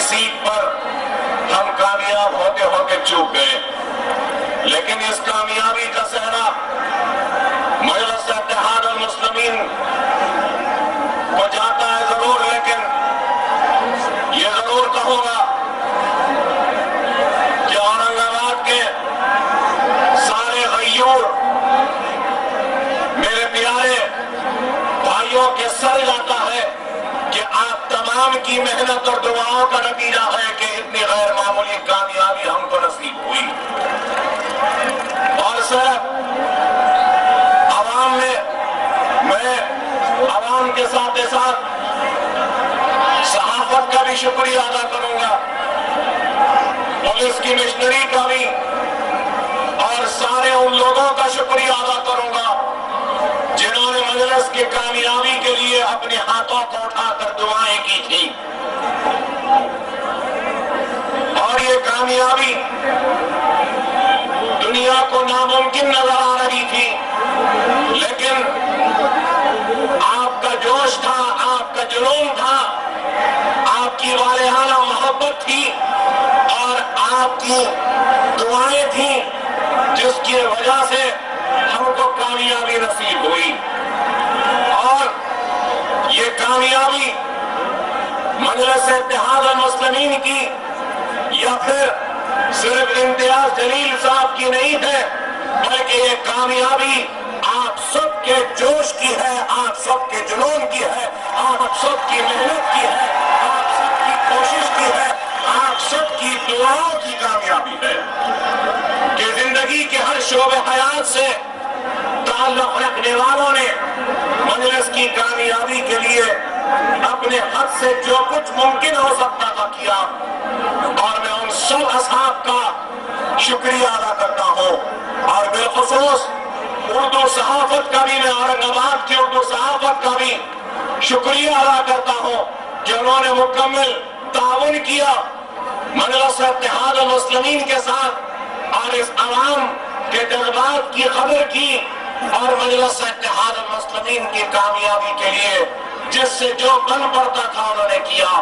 Set پر ہم کامیاب ہوتے ہوتے چوک گئے، لیکن اس کامیابی کا صحرا مجلس اتحاد المسلمین کو جاتا ہے ضرور، لیکن یہ ضرور کہوں گا کہ اورنگ آباد کے سارے غیور میرے پیارے بھائیوں کے سر جاتا ہے کہ آپ تمام کی محنت اور دعاؤں کا نتیجہ ہے کہ اتنی غیر معمولی کامیابی ہم کو نصیب ہوئی۔ اور صرف عوام میں عوام کے ساتھ صحافت کا بھی شکریہ ادا کروں گا، پولیس کی مشنری کا بھی، اور سارے ان لوگوں کا شکریہ ادا کروں گا جنہوں نے مجلس کی کامیابی کے لیے اپنے ہاتھوں کو اٹھا کر دعائیں کی تھی۔ اور یہ کامیابی دنیا کو ناممکن نظر آ رہی تھی، لیکن آپ کا جوش تھا، آپ کا جنون تھا، آپ کی والہانہ محبت تھی اور آپ کی دعائیں تھیں، جس کی وجہ سے ہم کو کامیابی نصیب ہوئی۔ اور یہ کامیابی مجلس اتحاد المسلمین کی یا پھر صرف امتیاز جلیل صاحب کی نہیں ہے، بلکہ یہ کامیابی آپ سب کے جوش کی ہے، آپ سب کے جنون کی ہے، آپ سب کی محنت کی ہے، آپ سب کی کوشش کی ہے، آپ سب کی دعاؤں کی کامیابی ہے کہ زندگی کے ہر شعبے حیات سے تعلق رکھنے والوں نے مجلس کی کامیابی کے لیے اپنے حد سے جو کچھ ممکن ہو سکتا تھا کیا، اور میں ان سب اصحاب کا شکریہ ادا کرتا ہوں، اور بالخصوص اردو صحافت کا بھی، میں اورنگ آباد کی اردو صحافت کا بھی شکریہ ادا کرتا ہوں کہ انہوں نے مکمل تعاون کیا مجلس اتحاد المسلمین کے ساتھ، اور اس عوام کے جذبات کی قدر کی، اور مجلس اتحاد المسلمین کی کامیابی کے لیے جس سے جو بن پڑتا تھا انہوں نے کیا۔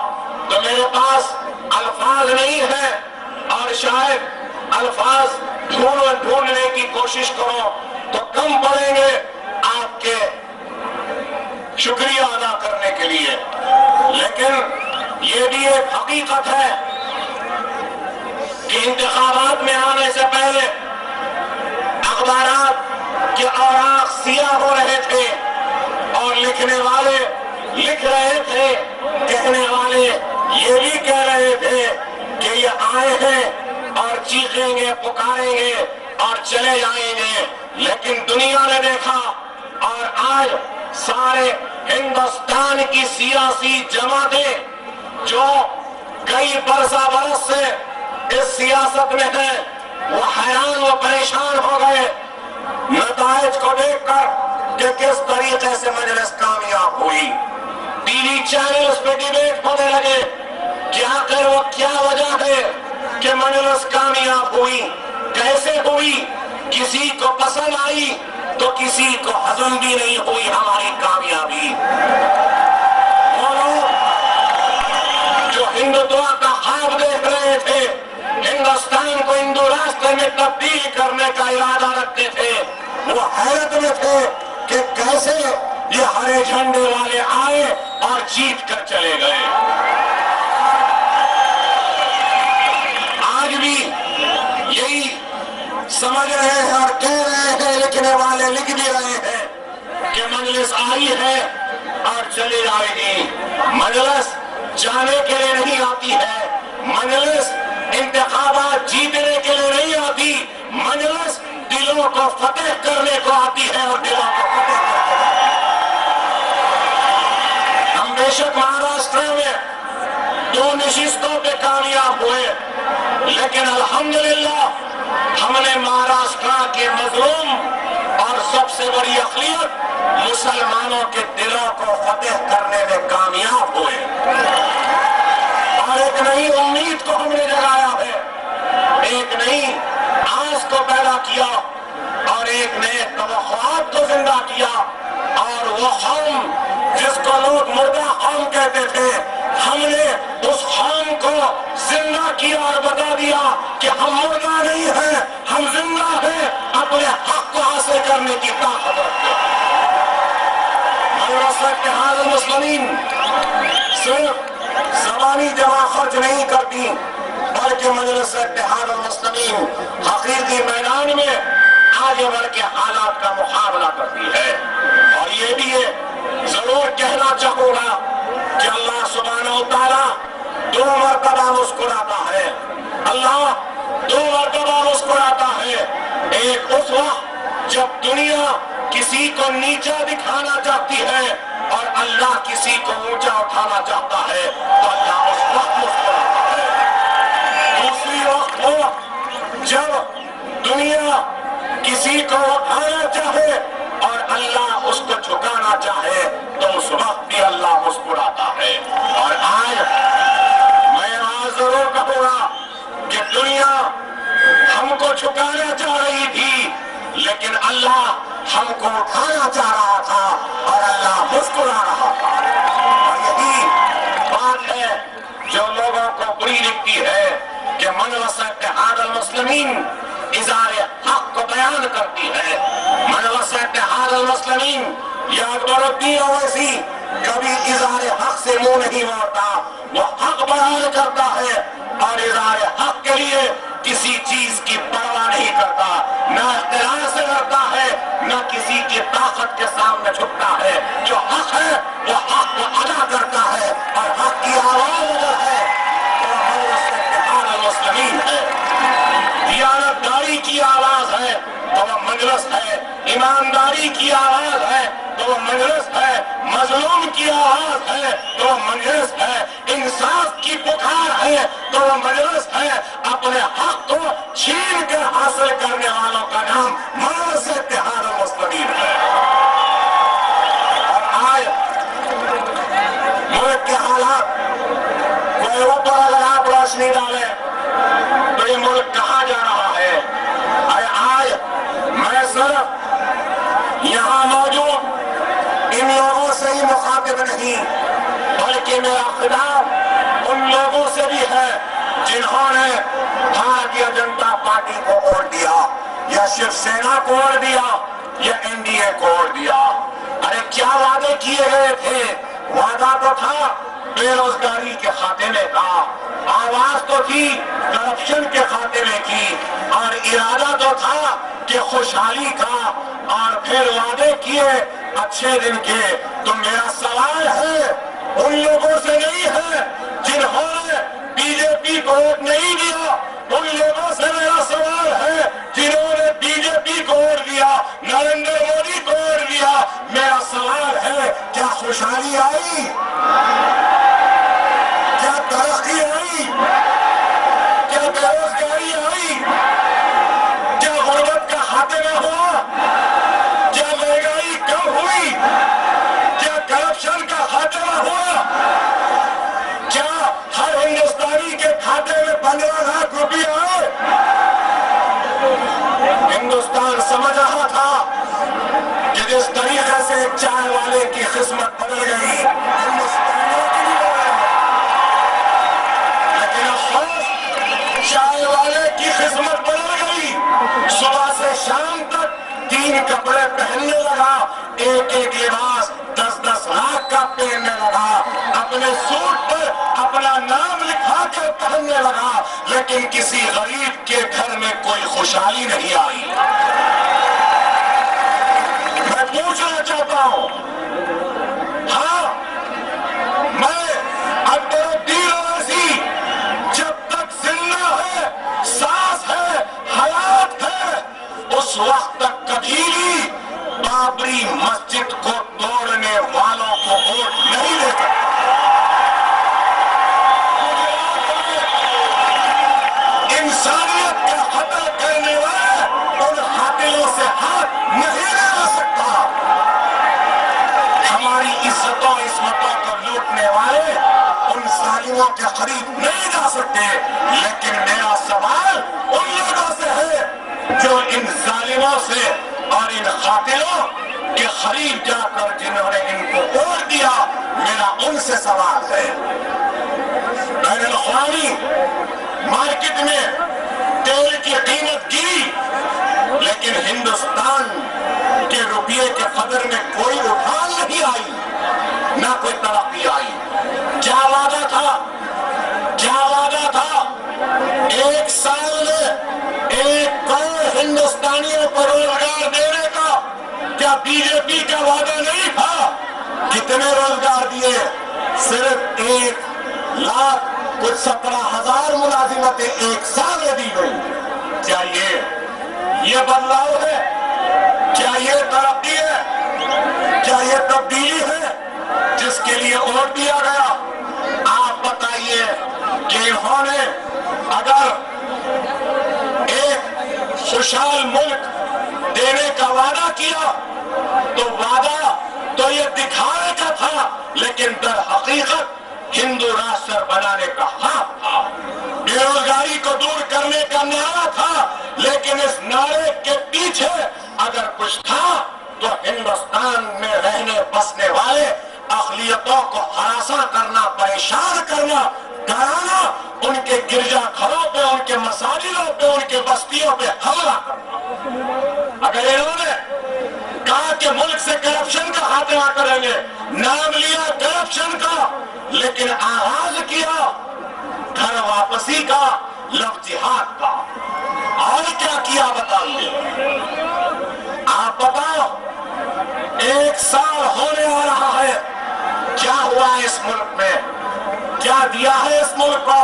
تو میرے پاس الفاظ نہیں ہے، اور شاید الفاظ ڈھونڈنے کی کوشش کرو تو کم پڑیں گے آپ کے شکریہ ادا کرنے کے لیے، لیکن یہ بھی ایک حقیقت ہے کہ انتخابات میں آنے سے پہلے اخبارات کے اوراق سیاہ ہو رہے تھے، اور لکھنے والے لکھ رہے تھے، کہنے والے یہ بھی کہہ رہے تھے کہ یہ آئے ہیں اور چیخیں گے، پکاریں گے اور چلے جائیں گے، لیکن دنیا نے دیکھا، اور آج سارے ہندوستان کی سیاسی جماعتیں جو کئی برس سے اس سیاست میں ہیں، وہ حیران و پریشان ہو گئے نتائج کو دیکھ کر کہ کس طریقے سے مجلس کامیاب ہوئی۔ ٹی وی چینلز پہ ڈیبیٹ ہونے لگے کہ آخر وہ کیا وجہ ہے کہ مجلس کامیاب ہوئی، کیسے ہوئی، کسی کو پسند آئی تو کسی کو ہضم بھی نہیں ہوئی ہماری کامیابی۔ وہ لوگ جو ہندوتوا کا خواب دیکھ رہے تھے، ہندوستان کو ہندو راشٹر میں تبدیل کرنے کا ارادہ رکھتے تھے، وہ حیرت میں تھے کہ کیسے یہ ہرے جھنڈے والے آئے اور جیت کر چلے گئے۔ آج بھی یہی سمجھ رہے ہیں اور کہہ رہے ہیں، لکھنے والے لکھ بھی رہے ہیں کہ مجلس آئی ہے اور چلی جائے گی۔ مجلس جانے کے لیے نہیں آتی ہے، مجلس انتخابات جیتنے کے لیے نہیں آتی، مجلس دلوں کو فتح کرنے کو آتی ہے، اور دلوں کو فتح کرنے کو۔ ہم بے شک مہاراشٹر میں 2 نشستوں پہ کامیاب ہوئے، لیکن الحمدللہ ہم نے مہاراشٹر کے مظلوم اور سب سے بڑی اقلیت مسلمانوں کے دلوں کو فتح کرنے میں کامیاب ہوئے، اور ایک نئی امید کو ہم نے جگایا ہے، ایک نئی آس کو پیدا کیا، اور ایک نئے توقعات کو زندہ کیا، اور وہ قوم جس کو لوگ مردہ قوم کہتے تھے، ہم نے اس قوم کو زندہ کیا اور بتا دیا کہ ہم مردہ نہیں ہیں، ہم زندہ ہیں، اپنے حق کو حاصل کرنے کی طاقت رکھتے ہیں۔ مدرسہ اتحاد المسلمین صرف زبانی جمع خرچ نہیں کرتی، بلکہ مدرسہ اتحاد المسلمین حقیقی میدان میں آگے بڑھ کے حالات کا مقابلہ کرتی ہے۔ اور یہ بھی ضرور کہنا چاہوں گا کہ اللہ سبحانہ و تعالیٰ 2 مرتبہ مسکراتا ہے، اللہ 2 مرتبہ مسکراتا ہے۔ ایک اس وقت جب دنیا کسی کو نیچا دکھانا چاہتی ہے اور اللہ کسی کو اونچا اٹھانا چاہتا ہے تو اللہ اس وقت مسکراتا ہے۔ دوسری وقت وہ جب دنیا کسی کو اٹھانا چاہے اور اللہ اس کو جھکانا چاہے تو اس وقت بھی اللہ مسکراتا ہے۔ اور آج میں ضرور کہوں گا کہ دنیا ہم کو جھکانا چاہ رہی تھی لیکن اللہ ہم کو اٹھانا چاہ رہا تھا اور اللہ مسکرا رہا تھا۔ اور یہی بات ہے جو لوگوں کو بری لگتی ہے کہ مدرسہ اتحاد المسلمین اظہار حق کو بیان کرتی ہے۔ مدرسہ اتحاد المسلمین یا اکبر الدین اویسی کبھی اظہار حق سے منہ نہیں موڑتا، وہ حق بیان کرتا ہے اور اظہار حق کے لیے کسی چیز کی پرواہ نہیں کرتا، نہ اختلاف سے لڑتا ہے نہ کسی کی طاقت کے سامنے جھکتا ہے۔ جو حق ہے وہ حق کو ادا کرتا ہے اور حق کی آواز اگر ہے تو وہ مدرسہ اتحاد المسلمین ہے۔ دیانتداری کی آواز ہے تو وہ مجلس ہے، ایمانداری کی آواز ہے تو وہ مجلس ہے، مظلوم کی آواز ہے تو وہ مجلس ہے، انصاف کی پکار ہے تو وہ مجلس ہے، اپنے حق کو چھین کر حاصل کرنے والوں کا نام مدرسہ اتحاد المسلمین ہے۔ اور آج ملک کے حالات کوئی اوپر اگر آپ روشنی ڈالیں تو یہ ملک کہاں جا رہا ہے؟ آج میں صرف یہاں موجود ان لوگوں سے ہی مخاطب نہیں بلکہ میرا خطاب ان لوگوں سے بھی ہے جنہوں نے بھارتیہ جنتا پارٹی کو ووٹ دیا یا شیو سینا کو ووٹ دیا یا NDA کو ووٹ دیا۔ ارے کیا وعدے کیے گئے تھے؟ وعدہ تو تھا بے روزگاری کے خاتمے کا، آواز تو تھی کرپشن کے خاتمے کی، اور ارادہ تو تھا کہ خوشحالی کا، اور پھر وعدے کیے اچھے دن کے۔ تو میرا سوال ہے ان لوگوں سے نہیں ہے جنہوں نے BJP کو ووٹ نہیں دیا، ان لوگوں سے میرا سوال ہے جنہوں نے BJP کو ووٹ دیا، نریندر مودی کو ووٹ دیا۔ میرا سوال ہے کیا خوشحالی آئی؟ کیا ترقی آئی؟ کیا بے روزگاری آئی؟ کیا غربت کا خاتمہ ہوا؟ کیا مہنگائی کم ہوئی؟ کیا کرپشن کا خاتمہ ہوا؟ کیا ہر ہندوستانی کے کھاتے میں 15 لاکھ روپے آئے؟ ہندوستان سمجھ رہا تھا کہ جس طریقے سے ایک چائے والے کی قسمت بدل گئی ہندوستانیوں کی بھی بدل گئی، لیکن افسوس چائے والے کی قسمت بدل گئی۔ صبح سے شام تک 3 کپڑے پہننے لگا، ایک لباس 10-10 لاکھ کا پہننے لگا، اپنے سوٹ پر اپنا نام لکھا کر پہننے لگا، لیکن کسی غریب کے گھر میں کوئی خوشحالی نہیں آئی۔ میں پوچھنا چاہتا ہوں، ہاں میں اکبر الدین اویسی جب تک زندہ ہے، سانس ہے، حیات ہے، اس وقت تک کبھی بھی بابری مسجد کو توڑنے والوں کو ووٹ نہیں دے سکتا۔ انسانیت کا قتل کرنے والے ان قاتلوں سے ہاتھ نہیں لگا سکتا۔ ہماری عزتوں عصمتوں کو لوٹنے والے ان ظالموں کے قریب نہیں جا سکتے، لیکن میرا سوال ان لوگوں سے ہے جو ان ظالموں سے اور ان قاتلوں کے قریب جا کر جنہوں نے ان کو ووٹ دیا، میرا ان سے سوال ہے۔ بین الاقوامی ایک سال میں 1 کروڑ ہندوستانیوں کو روزگار دینے کا کیا بی جے پی کا وعدہ نہیں تھا؟ کتنے روزگار دیے؟ صرف 1,17,000 ملازمتیں 1 سال میں دی گئی۔ کیا یہ بدلاؤ ہے؟ کیا یہ ترقی ہے؟ کیا یہ تبدیلی ہے جس کے لیے ووٹ دیا گیا؟ آپ بتائیے کہ انہوں نے اگر ایک خوشحال ملک دینے کا وعدہ کیا تو وعدہ تو یہ دکھانے کا تھا، لیکن در حقیقت ہندو راشٹر بنانے کا خواب تھا، بے روزگاری کو دور کرنے کا نعرہ تھا، لیکن اس نعرے کے پیچھے اگر کچھ تھا تو ہندوستان میں رہنے بسنے والے اقلیتوں کو ہراساں کرنا، پریشان کرنا، ڈرانا، ان کے گرجا گھروں پہ، ان کے مساجدوں پہ، ان کے بستیوں پہ حملہ کرنا۔ اگر انہوں نے کہا کہ ملک سے کرپشن کا خاتمہ کریں گے، نام لیا کرپشن کا، لیکن آغاز کیا گھر واپسی کا، لفظ جہاد کا، اور کیا کیا بتائیے؟ آپ بتاؤ، 1 سال ہونے آ رہا ہے، کیا ہوا اس ملک میں؟ کیا دیا ہے اس ملک کو؟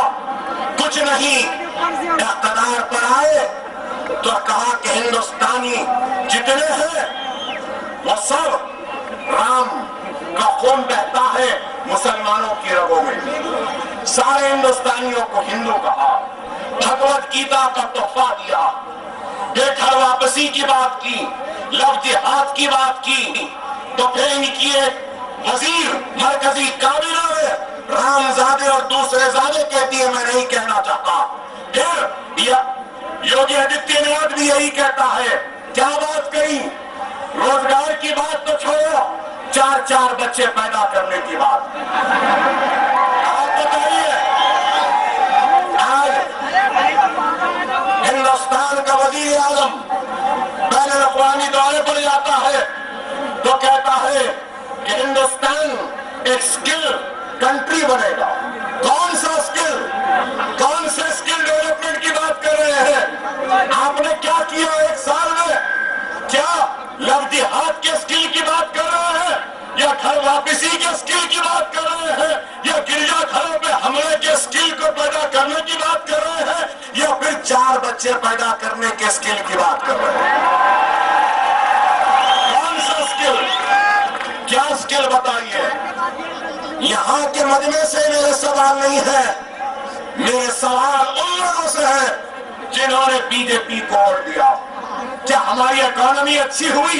کچھ نہیں۔ اقتدار پر آئے تو کہا کہ ہندوستانی جتنے ہیں وہ سب رام کا خون بہتا ہے مسلمانوں کی رگوں میں، سارے ہندوستانیوں کو ہندو کہا، بھگوت گیتا کا تحفہ دیا، بے گھر واپسی کی بات کی، لفظ جہاد کی بات کی، تو پھر ان کی ایک وزیر مرکزی کابینہ میں رام زادے اور دوسرے زادے کہتی ہے، میں نہیں کہنا چاہتا۔ پھر یوگی آدتیہ ناتھ بھی یہی کہتا ہے۔ کیا بات کہی؟ روزگار کی بات تو چھوڑو، 4 بچے پیدا کرنے کی بات۔ آپ بتائیے، آج ہندوستان کا وزیر اعظم بین الاقوامی دورے پر جاتا ہے تو کہتا ہے کہ ہندوستان ایک سکل کنٹری بنے گا۔ کون سا سکل؟ کون سے سکل ڈیولپمنٹ کی بات کر رہے ہیں؟ آپ نے کیا کیا 1 سال میں؟ کیا لفظ جہاد کے سکل کی بات کر رہے ہیں، یا گھر واپسی کے سکل کی بات کر رہے ہیں، یا گرجا گھروں پہ حملے کے سکل کو پیدا کرنے کی بات کر رہے ہیں، یا پھر 4 بچے پیدا کرنے کے سکل کی بات کر رہے ہیں؟ کون سا سکل؟ کیا سکل بتائیے؟ یہاں کے مجمع سے میرے سوال نہیں ہے، میرے سوال ان لوگوں سے ہے جنہوں نے بی جے پی کو ووٹ دیا۔ کیا ہماری اکانومی اچھی ہوئی؟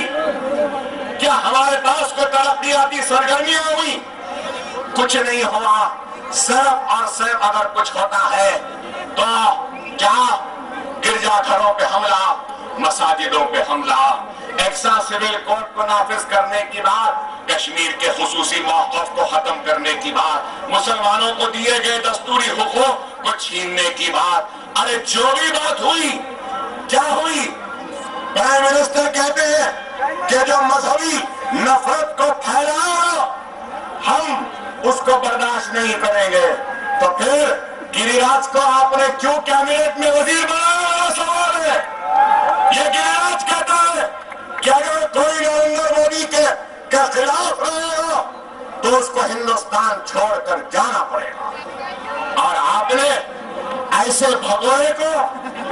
کیا ہمارے پاس کوئی ترقیاتی سرگرمیاں ہوئی؟ کچھ نہیں ہوا۔ صرف اور صرف اگر کچھ ہوتا ہے تو کیا گرجا گھروں پہ حملہ، مساجدوں پہ حملہ، ایکسا سول کوڈ کو نافذ کرنے کی بات، کشمیر کے خصوصی موقف کو ختم کرنے کی بات، مسلمانوں کو دیے گئے دستوری حقوق کو چھیننے کی بات۔ ارے جو بھی بات ہوئی، کیا ہوئی؟ پرائم منسٹر کہتے ہیں کہ جو مذہبی نفرت کو پھیلایا ہم اس کو برداشت نہیں کریں گے، تو پھر گری راج کو آپ نے کیوں کابینٹ میں وزیر بنایا؟ میرا سوال ہے۔ یہ گری راج کہتا ہے کہ اگر کوئی نریندر مودی کے خلاف رہے گا تو اس کو ہندوستان چھوڑ کر جانا پڑے گا، اور آپ نے ایسے بھگوڑے کو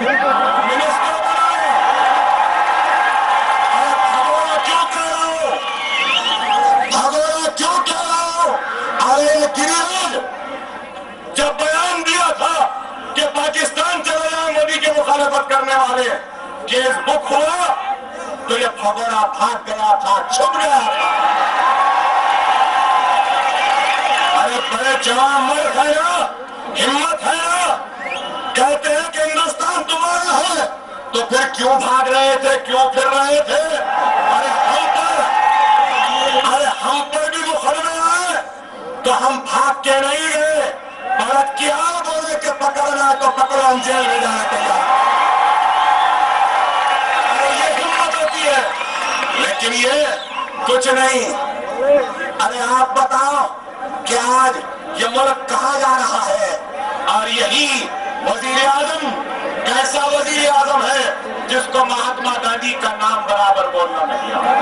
منسٹر بنایا۔ اور بھگوڑا کیوں کہہ رہا ہوں؟ بھگوڑا کیوں کہہ رہا ہوں؟ ارے گری راج جب بیان دیا تھا کہ پاکستان چلے جائیں مودی کے مخالفت کرنے والے، کیس بک ہوا تو یہ بھگوڑا بھاگ گیا تھا، چھپ گیا تھا۔ ارے بڑے جوان مرد ہے نا، ہمت ہے نا، کہتے ہیں کہ ہندوستان تمہارا ہے، تو پھر کیوں بھاگ رہے تھے، کیوں پھر رہے تھے؟ ارے ہم پر بھی مقدمے آئے تو ہم بھاگ کے نہیں گئے، پلٹ کیا بولے کہ پکڑنا تو پکڑو، ہم جیل میں جانا تیار۔ لیکن یہ کچھ نہیں۔ ارے آپ بتاؤ کہ آج یہ ملک کہاں جا رہا ہے؟ اور یہی وزیر اعظم کیسا وزیر اعظم ہے جس کو مہاتما گاندھی کا نام برابر بولنا نہیں آتا،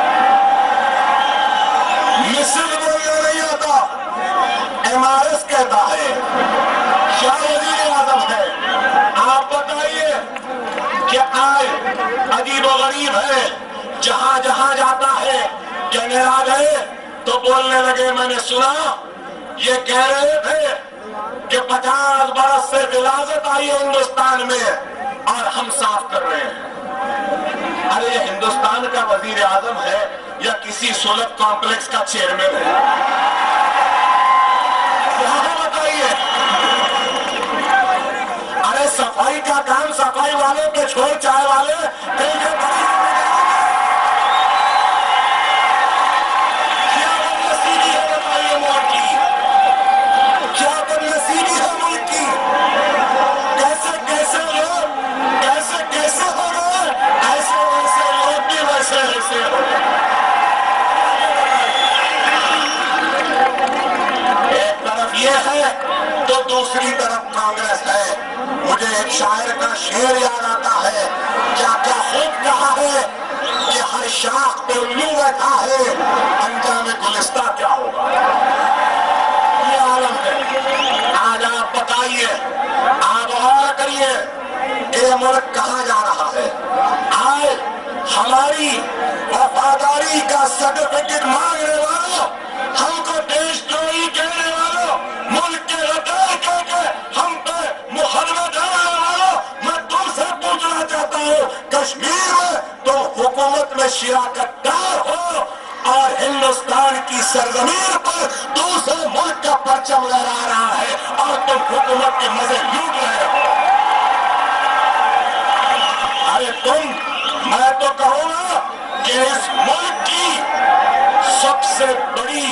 مصر بولنا نہیں آتا، MRS کہتا ہے، کیا وزیر اعظم ہے؟ آپ بتائیے کہ آج عجیب و غریب ہے، جہاں جہاں جاتا ہے، کینیڈا گئے تو بولنے لگے، میں نے سنا یہ کہہ رہے تھے کہ 50 برس سے غلاظت آئی ہے ہندوستان میں اور ہم صاف کر رہے ہیں۔ ارے یہ ہندوستان کا وزیر اعظم ہے یا کسی سولت کمپلیکس کا چیئرمین ہے؟ بتائیے۔ ارے صفائی کا کام صفائی والوں کے چھوڑ، چائے والے کیا بدنصیبی ہے بتائیے ملک کی، کیا بدنصیبی ہے ملک کی، کیسے کیسے لوگ کیسے کیسے ہو گئے، ایسے ویسے لوگ بھی ویسے ایسے ہو گئے۔ ایک طرف یہ ہے تو دوسری طرف کانگریس ہے۔ مجھے ایک شاعر کا شعر یاد آتا ہے، کیا کیا خوب کہا ہے کہ ہر شاخ پہ الو بیٹھا ہے، انجام گلستہ کیا ہوگا۔ یہ عالم ہے۔ آج آپ بتائیے، آپ غور کریے کہ یہ ملک کہاں جا رہا ہے۔ آج ہماری وفاداری کا سرٹیفکیٹ مانگنے والوں، ہم کو دیش دروہی کہنے والوں، ملک کے غدار کہہ کے ہم پہ محرمہ ڈالنے والوں، میں تم سے پوچھنا چاہتا ہوں، کشمیر میں تم حکومت میں شراکت دار ہو اور ہندوستان کی سرزمین پر دوسرے ملک کا پرچم لہرا رہا ہے اور تم حکومت کے مزے لوٹ رہے ہو۔ ارے میں تو کہوں گا کہ اس ملک کی سب سے بڑی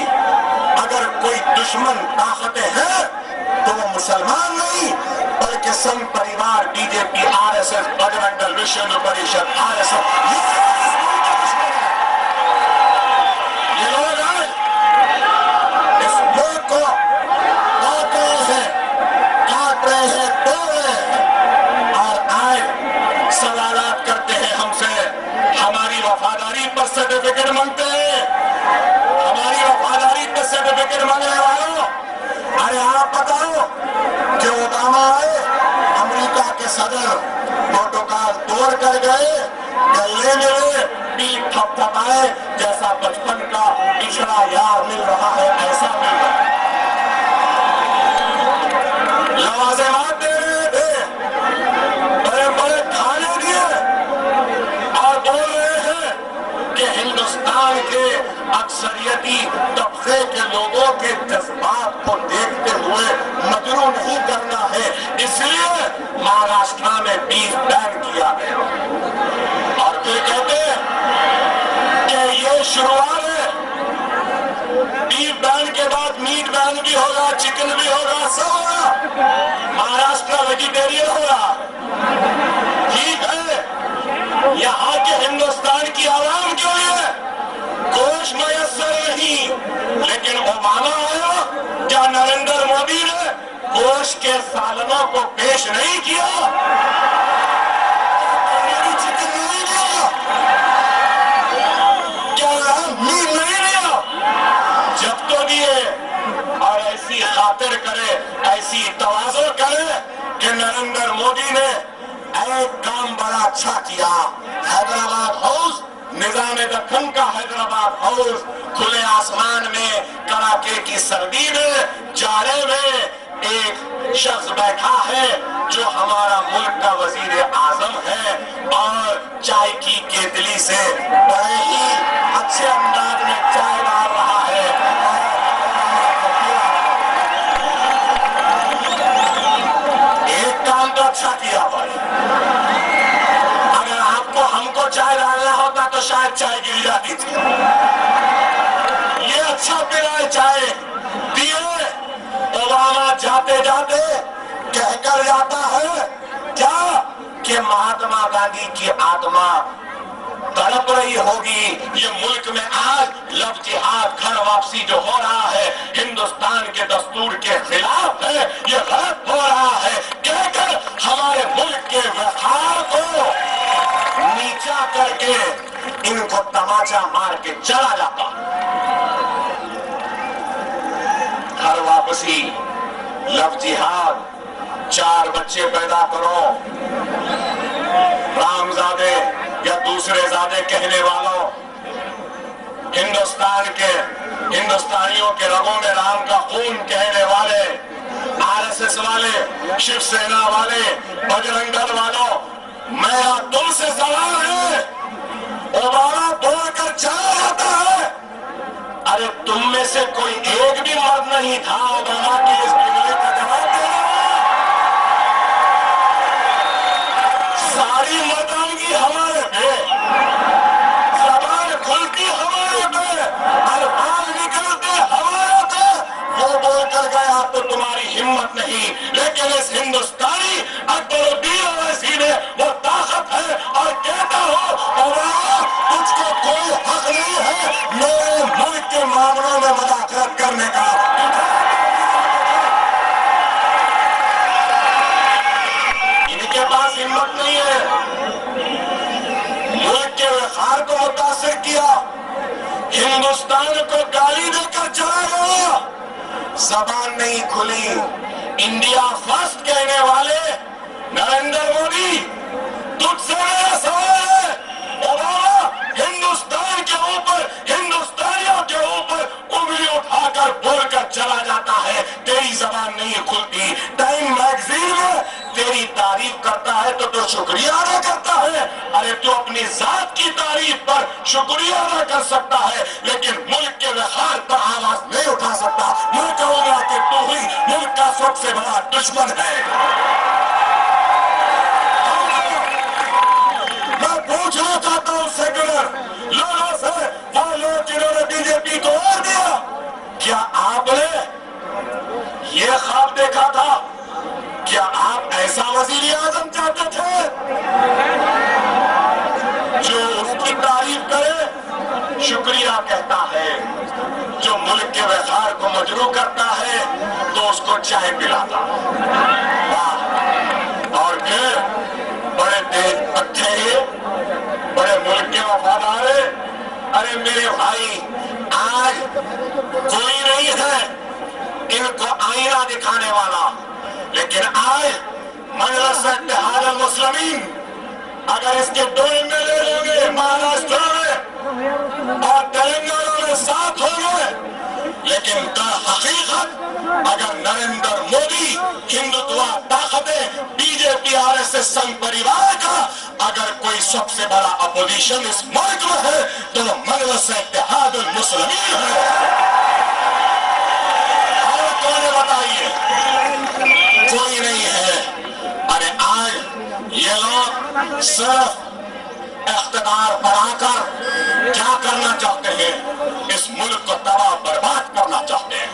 اگر کوئی دشمن طاقتیں ہیں تو وہ مسلمان نہیں بلکہ سنگھ پریوار، BJP، RSS، بجرنگ دل، وشو ہندو پریشد، RSS، یہ لوگ آج اس ملک کو کاٹ رہے ہیں، توڑ رہے ہیں، اور آج سوالات کرتے ہیں ہم سے، ہماری وفاداری پر سرٹیفکیٹ مانگتے ہیں، ہماری وفاداری پر سرٹیفکیٹ مانگنے والوں۔ ارے آپ بتاؤ کہ اوباما آئے، امریکہ کے صدر پروٹوکول توڑ کر گئے، گلے ملے، پیٹھ تھپ تھپائے، جیسا بچپن کا پچھڑا یار مل رہا ہے ایسا مل رہا ہے۔ لوازمات دے رہے تھے، بڑے بڑے کھانے دیے، اور بول رہے ہیں کہ ہندوستان کے اکثریتی طبقے کے لوگوں کے جذبات کو دیکھتے ہوئے مجروح نہیں کرنا ہے، اس لیے مہاراشٹر میں بیف بین کیا گیا، اور پھر کہتے ہیں کہ یہ شروعات ہے، بیف بین کے بعد میٹ بین بھی ہوگا، چکن بھی ہوگا، سب ہوگا، مہاراشٹر ویجیٹیرین ہوگا۔ ٹھیک ہے، یہاں کے ہندوستان کی عوام کے لیے گوشت میسر نہیں، لیکن اوباما آیا، کیا نریندر مودی نے گوشت کے سالنوں کو پیش نہیں کیا؟ چکن نہیں دیا؟ کیا میٹ نہیں دیا؟ جب تو دیے، اور ایسی خاطر کرے، ایسی تواضع کرے کہ نریندر مودی نے ایک کام بڑا اچھا کیا، حیدرآباد ہاؤس، نظام دکن کا حیدرآباد ہاؤس، کھلے آسمان میں کڑاکے کی سردی میں جاڑے میں ایک شخص بیٹھا ہے جو ہمارا ملک کا وزیر اعظم ہے، اور چائے کی کیتلی سے بڑے ہی اچھے انداز میں چائے ڈال رہا ہے۔ ایک کام تو اچھا کیا بھائی، اگر ہم کو چائے ڈالنا ہوتا تو شاید چائے گر جاتی تھی۔ یہ اچھا پلائے چائے دیے، اوباما جاتے جاتے کہہ کر جاتا ہے کیا کہ مہاتما گاندھی کی آتما تڑپ رہی ہوگی، یہ ملک میں آج لفظ جہاد، گھر واپسی جو ہو رہا ہے ہندوستان کے دستور کے خلاف ہے، یہ غلط ہو رہا ہے، کہہ کر کے چلا جاتا. گھر واپسی، لف جہاد، 4 بچے پیدا کرو. رام زادے یا دوسرے زادے کہنے والوں، ہندوستان کے ہندوستانیوں کے رگوں میں رام کا خون کہنے والے، RSS والے، شیو سینا والے، بجرنگ دل والوں، میرا تم سے سوال ہے. اوباما بول کر چلا جاتا ہے. ارے تم میں سے کوئی ایک بھی مرد نہیں تھا اوباما کی اس جملے کا جواب دینا. ساری مردانگی ہمارے پہ، زبان کھلتی ہمارے پہ، الفاظ نکلتے ہمارے پہ. وہ بول کر گیا تو تمہاری ہمت نہیں، لیکن اس ہندوستانی اکبر الدین اویسی میں وہ طاقت ہے. اور کہتا ہو اوباما تجھ کو کوئی حق نہیں ہے میرے ملک کے معاملوں میں مداخلت کرنے کا. ان کے پاس ہمت نہیں ہے. ملک کے وقار کو متاثر کیا، ہندوستان کو گالی دے کر چلا گیا. زبان نہیں کھلی. انڈیا فرسٹ کہنے والے نریندر مودی، تجھ سے میرا سوال ہے. اوباما ہندوستان کے اوپر، ہندوستانیوں کے اوپر انگلی اٹھا کر بول کر چلا جاتا ہے. تیری زبان نہیں کھلتی. ٹائم میگزین میں تیری تعریف کرتا ہے تو شکریہ ادا کرتا ہے. ارے تو اپنی ذات کی تعریف پر شکریہ ادا کر سکتا ہے، لیکن ملک کے وقار پر آواز نہیں اٹھا سکتا. میں کہوں گا کہ تو ہی ملک کا سب سے بڑا دشمن ہے. میں پوچھنا چاہتا ہوں سیکولر لوگوں سے، وہ لوگ جنہوں نے BJP کو ووٹ دیا، کیا آپ نے یہ خواب دیکھا تھا؟ کیا آپ ایسا وزیر اعظم چاہتے تھے جو اس کی تعریف کرے، شکریہ کہتا ہے، جو ملک کے وقار کو مجروح کرتا ہے تو اس کو چائے پلاتا؟ اور پھر بڑے دیش اچھے، بڑے ملک کے وفادار. ارے میرے بھائی، آج کوئی نہیں ہے ان کو آئینہ دکھانے والا، لیکن آج مجلس اتحاد المسلمین اگر اس کے 2 MLA ہوں گے مہاراشٹر میں اور تلنگانہ میں 7 ہوں گے، لیکن در حقیقت اگر نریندر مودی، ہندوتوا طاقتیں، BJP RSS سنگھ پریوار کا اگر کوئی سب سے بڑا اپوزیشن اس ملک میں ہے تو وہ مجلس اتحاد المسلمین ہے. اور کون ہے بتائیے؟ کوئی نہیں ہے. ارے آج یہ لوگ صرف اقتدار پر آ کر کیا کرنا چاہتے ہیں؟ اس ملک کو تباہ برباد کرنا چاہتے ہیں.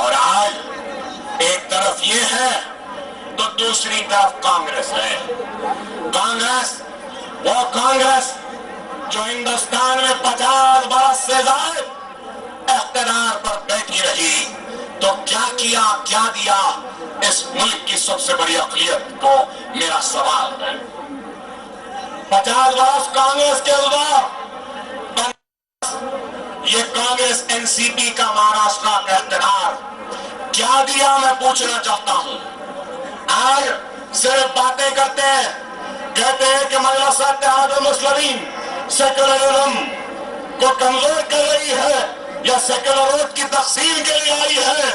اور آج ایک طرف یہ ہے تو دوسری طرف کانگریس ہے. کانگریس، وہ کانگریس جو ہندوستان میں 50 برس سے زائد اقتدار پر بیٹھی رہی تو کیا کیا، کیا دیا اس ملک کی سب سے بڑی اقلیت کو؟ میرا سوال ہے. 50 برس کانگریس کے بعد یہ کانگریس NCP کا مہاراشٹر کا اقتدار کیا دیا میں پوچھنا چاہتا ہوں. آج صرف باتیں کرتے ہیں، کہتے ہیں کہ مجلس اتحاد المسلمین سیکولرزم کو کمزور کر رہی ہے یا سیکولر ووٹ کی تقسیم کے لیے آئی ہے.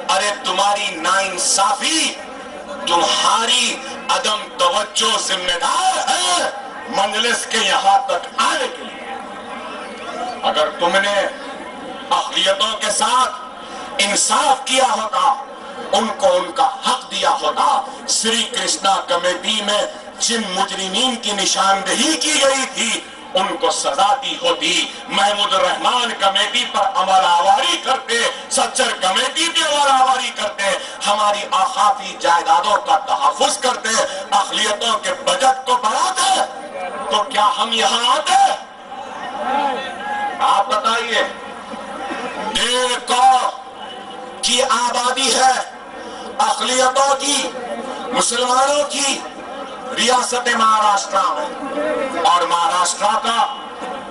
ارے تمہاری ناانصافی، تمہاری عدم توجہ ذمہ دار ہے مجلس کے یہاں تک آنے کے لیے. اگر تم نے اقلیتوں کے ساتھ انصاف کیا ہوتا، ان کو ان کا حق دیا ہوتا، سری کرشنا کمیٹی میں جن مجرمین کی نشاندہی کی گئی تھی ان کو سزا دی ہوتی. محمود الرحمان کمیٹی پر عمل آوری کرتے، سچر کمیٹی پہ عمل آوری کرتے، ہماری آخافی جائیدادوں کا تحفظ کرتے، اقلیتوں کے بجٹ کو بڑھاتے، تو کیا ہم یہاں آتے؟ آپ بتائیے. 1.5 کروڑ کی آبادی ہے اقلیتوں کی، مسلمانوں کی ریاست مہاراشٹر میں، اور مہاراشٹر کا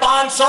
500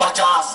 50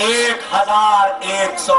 1100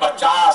50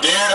1.5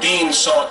300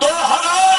2000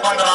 15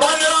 15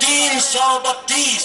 332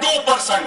2%।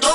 2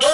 2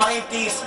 35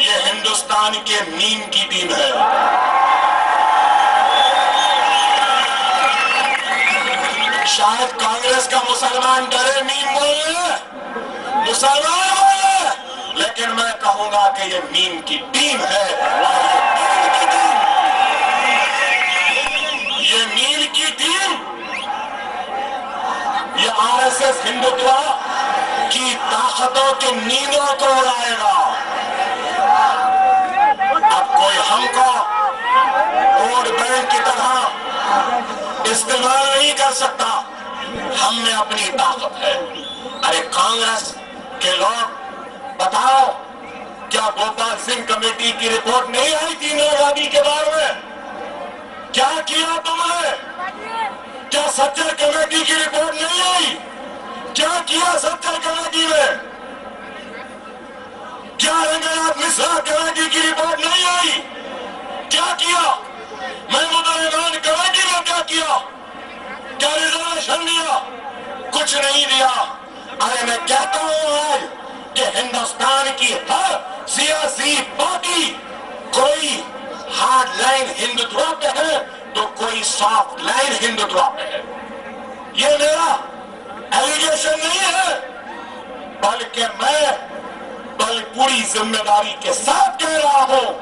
یہ ہندوستان کے نیم کی ٹیم ہے. شاید کانگریس کا مسلمان ڈرے نیم بولے، مسلمان بولے، لیکن میں کہوں گا کہ یہ نیم کی ٹیم ہے. یہ نیم کی ٹیم، یہ آر ایس ایس ہندوتوا کی طاقتوں کی نیندوں کو اڑائے گا. اب کوئی ہم کو ووٹ بینک کی طرح استعمال نہیں کر سکتا. ہم میں اپنی طاقت ہے. ارے کانگریس کے لوگ بتاؤ، کیا گوپال سنگھ کمیٹی کی رپورٹ نہیں آئی تھی نوآبادی کے بارے میں؟ کیا کیا تم نے؟ کیا سچر کمیٹی کی رپورٹ نہیں آئی؟ کیا کیا سچر کمیٹی میں؟ کیا رنگناتھ مشرا کمیٹی کی رپورٹ نہیں آئی؟ کیا کیا محمود الرحمان کمیٹی میں؟ کیا کیا ریزرویشن دیا؟ کچھ نہیں دیا. ارے میں کہتا ہوں آج کہ ہندوستان کی ہر سیاسی پارٹی کوئی ہارڈ لائن ہندوتوا پہ ہے تو کوئی سافٹ لائن ہندوتوا پہ ہے. یہ میرا ایلیگیشن نہیں ہے، بلکہ میں پوری ذمہ داری کے ساتھ کہہ رہا ہوں.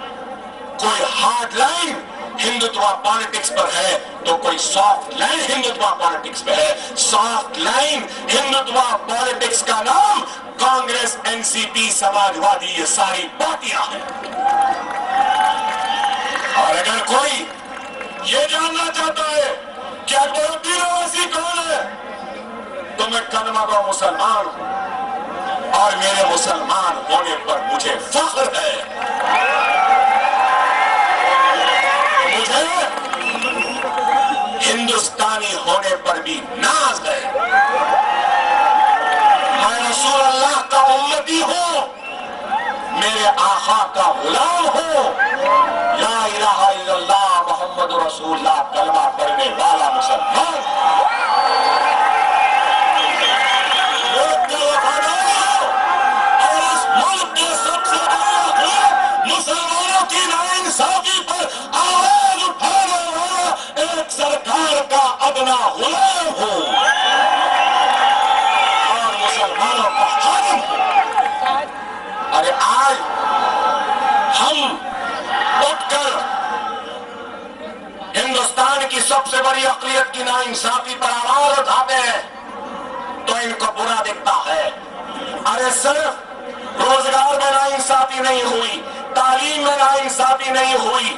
کوئی ہارڈ لائن ہندوتوا پالیٹکس پر ہے تو کوئی سافٹ لائن ہندوتوا پالیٹکس پہ ہے. سافٹ لائن ہندوتوا پالیٹکس کا نام کانگریس، این سی پی، سماجوادی، یہ ساری پارٹیاں ہیں. اور اگر کوئی یہ جاننا چاہتا ہے کہ اکبرالدین اویسی کون ہے تو میں کلمہ گو مسلمان ہوں، اور میرے مسلمان ہونے پر مجھے فخر ہے. مجھے ہندوستانی ہونے پر بھی ناز ہے. میں رسول اللہ کا امتی ہوں، میرے آقا کا غلام ہوں. لا الہ الا اللہ محمد رسول اللہ کلمہ پڑھنے والا مسلمان. اور اس ملک کے سب سے بڑا مسلمانوں کی ناانصافی پر آواز اٹھانے والا ایک سرکار کا ادنا غلام ہوں اور مسلمانوں کا خادم ہوں. ارے آج ہم اٹھ کر ہندوستان کی سب سے بڑی اقلیت کی ناانصافی پر آواز اٹھاتے ہیں تو ان کو برا دکھتا ہے. ارے صرف روزگار میں ناانصافی نہیں ہوئی، تعلیم میں ناانصافی نہیں ہوئی،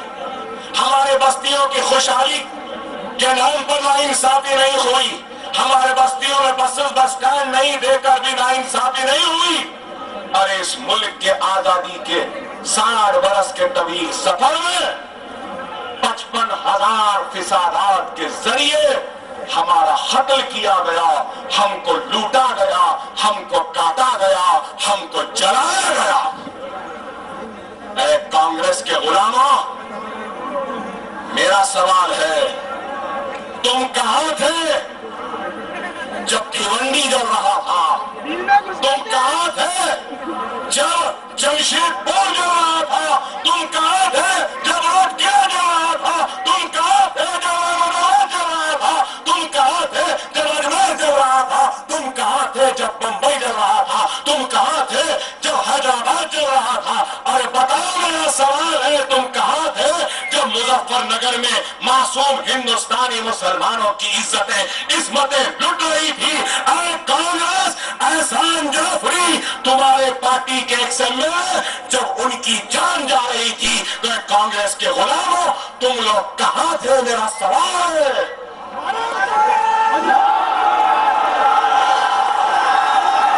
ہمارے بستیوں کی خوشحالی کے نام پر ناانصافی نہیں ہوئی، ہمارے بستیوں میں بس اسٹینڈ نہیں دے کر بھی ناانصافی نہیں ہوئی. ارے اس ملک کے آزادی کے 60 برس کے طویل سفر میں 55,000 فسادات کے ذریعے ہمارا قتل کیا گیا، ہم کو لوٹا گیا، ہم کو کاٹا گیا، ہم کو جلایا گیا. اے کانگریس کے غلاموں، میرا سوال ہے، تم کہاں تھے جب بھیونڈی جل رہا تھا؟ تم کہاں تھے جب جمشید پور جل رہا تھا؟ تم کہاں تھے جب روڈکیا جل رہا تھا؟ تم کہاں تھے جب احمدآباد جل رہا تھا؟ تم کہاں تھے جب اجمیر جل رہا تھا؟ تم کہاں تھے جب بمبئی جل رہا تھا؟ تم کہاں تھے جب حیدرآباد جل رہا تھا؟ اور بتاؤ، میرا سوال ہے، تم کہاں تھے جب مظفر نگر میں معصوم ہندوستانی مسلمانوں کی عصمتیں لٹ رہی تھی؟ اے کانگریس، احسان جعفری تمہارے پارٹی کے ایک سربراہ جب ان کی جان جا رہی تھی تو کانگریس کے غلاموں تم لوگ کہاں تھے؟ میرا سوال ہے.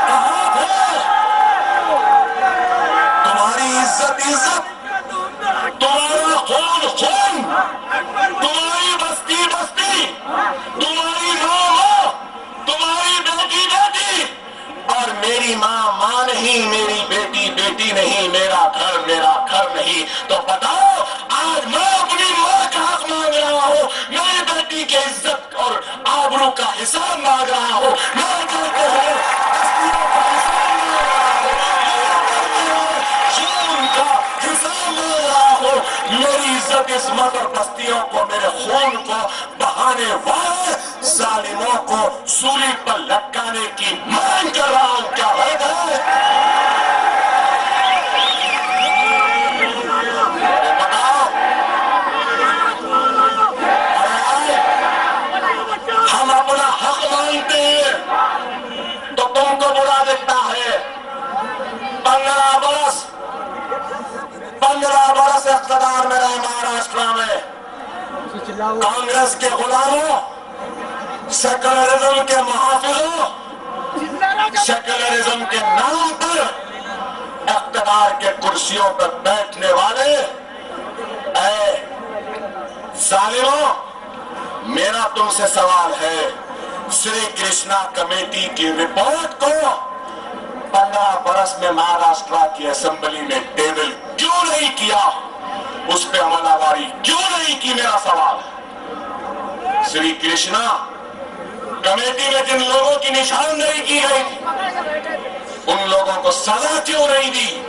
کہاں تھے؟ تمہاری عزت، تمہارا خون، تمہاری بستی، تمہاری ماں، تمہاری بیٹی، اور میری ماں نہیں، میری بیٹی نہیں، میرا گھر نہیں. تو بتاؤ، آج میں اپنی ماں کا حق مانگ رہا ہوں، میری بیٹی کی عزت اور آبرو کا حساب مانگ رہا ہوں، میں کہتے ہیں خون کا عصمت اور بستیوں کو، میرے خون کو بہانے والے ظالموں کو سولی پر لٹکانے کی مانگ کر رہا ہوں. کیا ہے بتاؤ. ہم اپنا حق مانتے ہیں تو تم کو برا دکھتا ہے. 15 برس اقتدار میں رہے مہاراشٹر میں. کانگریس کے غلاموں، سیکولرزم کے محافظوں، سیکولرزم کے نام پر اقتدار کے کرسیوں پر بیٹھنے والے، اے ظالموں، میرا تم سے سوال ہے. شری کرشنا کمیٹی کی رپورٹ کو 15 برس میں مہاراشٹر کی اسمبلی میں ٹیبل کیوں نہیں کیا؟ اس پہ عمل آوری کیوں نہیں کی؟ میرا سوال ہے. شری کرشنا کمیٹی میں جن لوگوں کی نشاندہی کی گئی تھی، ان لوگوں کو سزا کیوں نہیں دی؟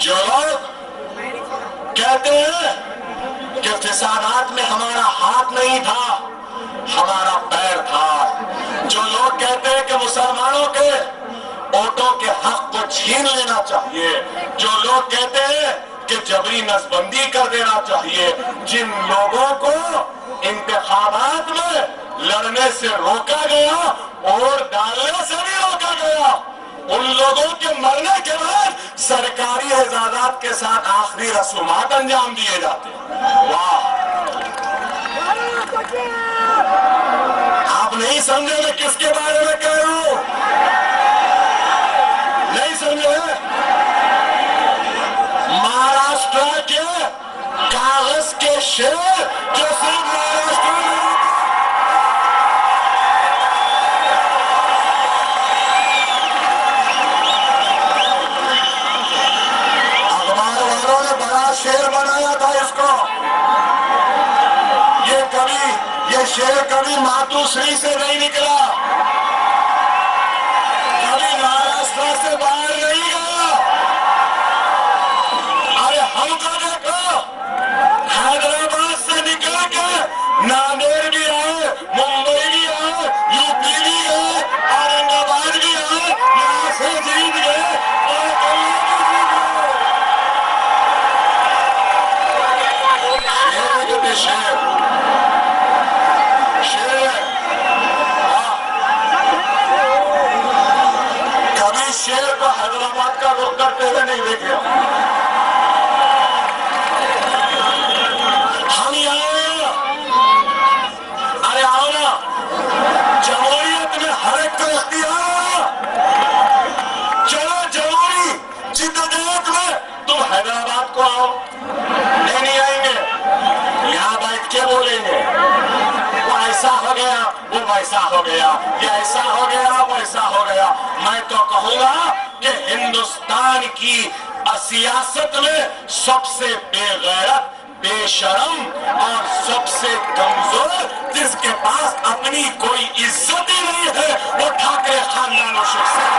جو لوگ کہتے ہیں کہ فسادات میں ہمارا ہاتھ نہیں تھا، ہمارا پیر تھا، جو لوگ کہتے ہیں کہ مسلمانوں کے ووٹوں کے حق کو چھین لینا چاہیے، جو لوگ کہتے ہیں کہ جبری نسبندی کر دینا چاہیے، جن لوگوں کو انتخابات میں لڑنے سے روکا گیا اور ڈالنے سے بھی روکا گیا، ان لوگوں کے مرنے کے بعد سرکاری اعزازات کے ساتھ آخری رسومات انجام دیے جاتے ہیں. واہ، آپ نہیں سمجھے میں کس کے بارے میں کہہ رہا ہوں؟ نہیں سمجھے؟ مہاراشٹر کے کاغذ کے شیر جو صرف مہاراشٹر میں اخبار والوں نے بڑا شیر بنایا تھا اس کو. یہ شیر کبھی ماتوسری سے نہیں نکلا، کبھی مہاراشٹر سے باہر نہیں گیا. ارے ہم کو دیکھو، حیدرآباد سے نکل کے ناندیڑ بھی آئے، ممبئی بھی آئے، یو پی بھی گئے، اورنگ آباد بھی آئے، یہاں سے جیت گئے اور دلی بھی جیت گئے. شیر شیر کو حیدرآباد کا رخ کرتے ہوئے نہیں دیکھے. ہم یہاں، ارے آؤ نا، جمہوریت میں ہر ایک کو اختیار. چلو جمہوری جدوجہد میں تم حیدرآباد کو آؤ. نہیں آئیں گے، یہاں بیٹھ کے بولیں گے وہ ایسا ہو گیا، وہ ویسا ہو گیا، یہ ایسا ہو گیا، وہ ایسا ہو گیا. میں تو کہوں گا کہ ہندوستان کی سیاست میں سب سے بے غیرت، بے شرم اور سب سے کمزور، جس کے پاس اپنی کوئی عزت ہی نہیں ہے، وہ ٹھاکرے خاندان و شخص ہے.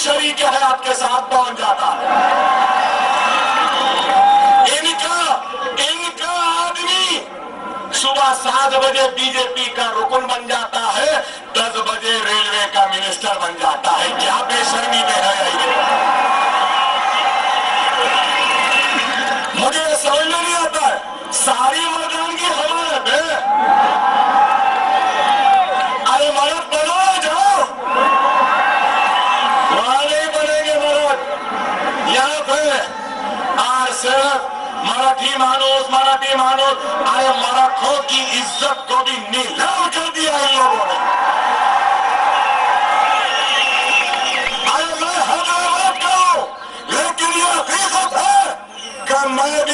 شریک حیات کے ساتھ پہنچ جاتا ہے. ان کا آدمی صبح 7 بجے بی جے پی کا رکن بن جاتا ہے، 10 بجے ریلوے کا منسٹر بن جاتا ہے. کیا بے شرمی میں ہے یہ؟ مجھے سمجھ میں نہیں آتا ہے. ساری مردانگی ہمارے پہ. ارے مرد بنو جاؤ، وہاں نہیں بنیں گے مرد. یہاں پہ آر صرف مراٹھی مانوس. ارے مراٹھوں کی عزت کو بھی نیلام کر دیا ان لوگوں نے. ارے میں حیدرآباد کا ہوں، لیکن یہ حقیقت ہے کہ میں بھی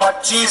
25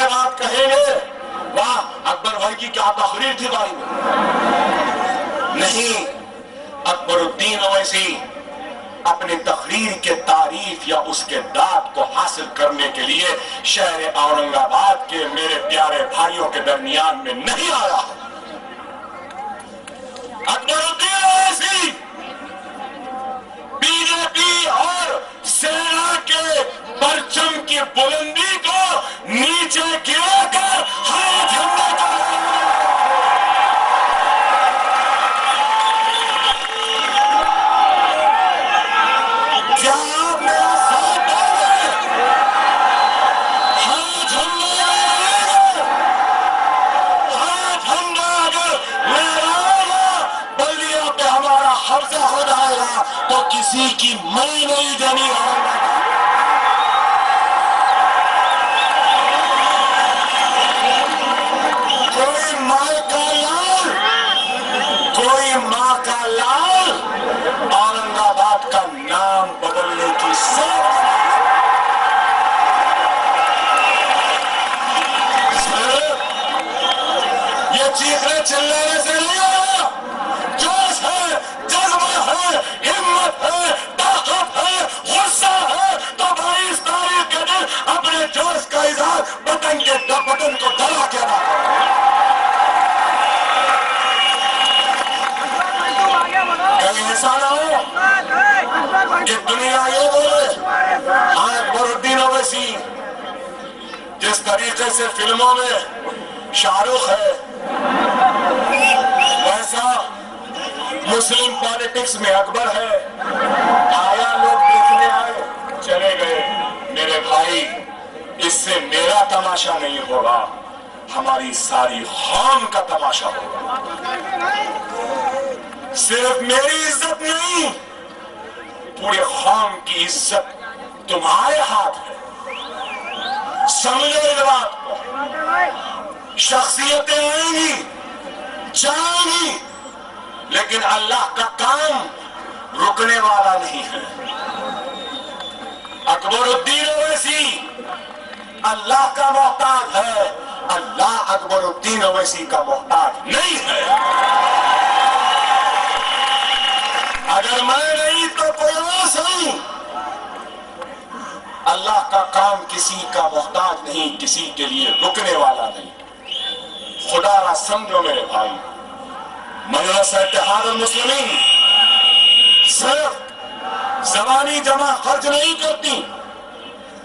کے بعد کہیں گے واہ اکبر بھائی کی کیا تقریر تھی بھائی میں. نہیں، اکبر الدین اویسی اپنی تقریر کے تعریف یا اس کے داد کو حاصل کرنے کے لیے شہر اورنگ آباد کے میرے پیارے بھائیوں کے درمیان میں نہیں آیا. اکبر الدین اویسی بی جے پی اور سینا کے پرچم کی بلندی کو نیچے گرا کر ہر جھنڈے کو کیا آپ میرا ساتھ دیں گے؟ ہر جھنڈا اگر لہرائے گا بلدیہ پہ ہمارا قبضہ ہو جائے گا تو کسی کی مئی نہیں دینی ہوگا. کوئی ماں کا لال اورنگ آباد کا نام بدلنے کی سوچ یہ چیخنے چلانے سے نہیں آیا. جوش ہے، جذبہ ہے، ہمت ہے، طاقت ہے، غصہ ہے تو 22 تاریخ کے دن اپنے جوش کا اظہار بٹن کو دبا کے نہ کرو. ایسا نہ ہو کہ دنیا یہ بولے ہاں اکبر الدین اویسی جس طریقے سے فلموں میں شاہ رخ ہے ویسا مسلم پالیٹکس میں اکبر ہے. آیا لوگ دیکھنے آئے چلے گئے. میرے بھائی اس سے میرا تماشا نہیں ہوگا، ہماری ساری قوم کا تماشا ہوگا. صرف میری عزت نہیں، پورے قوم کی عزت تمہارے ہاتھ ہے. سمجھو اس بات کو. شخصیتیں آئیں گی جائیں گی لیکن اللہ کا کام رکنے والا نہیں ہے. اکبر الدین اویسی اللہ کا محتاج ہے، اللہ اکبر الدین اویسی کا محتاج نہیں ہے. اگر میں نہیں تو کوئی اور نہیں. اللہ کا کام کسی کا محتاج نہیں، کسی کے لیے رکنے والا نہیں. خدا را سمجھو میرے بھائی، مجلس اتحاد المسلمین صرف زبانی جمع خرچ نہیں کرتی،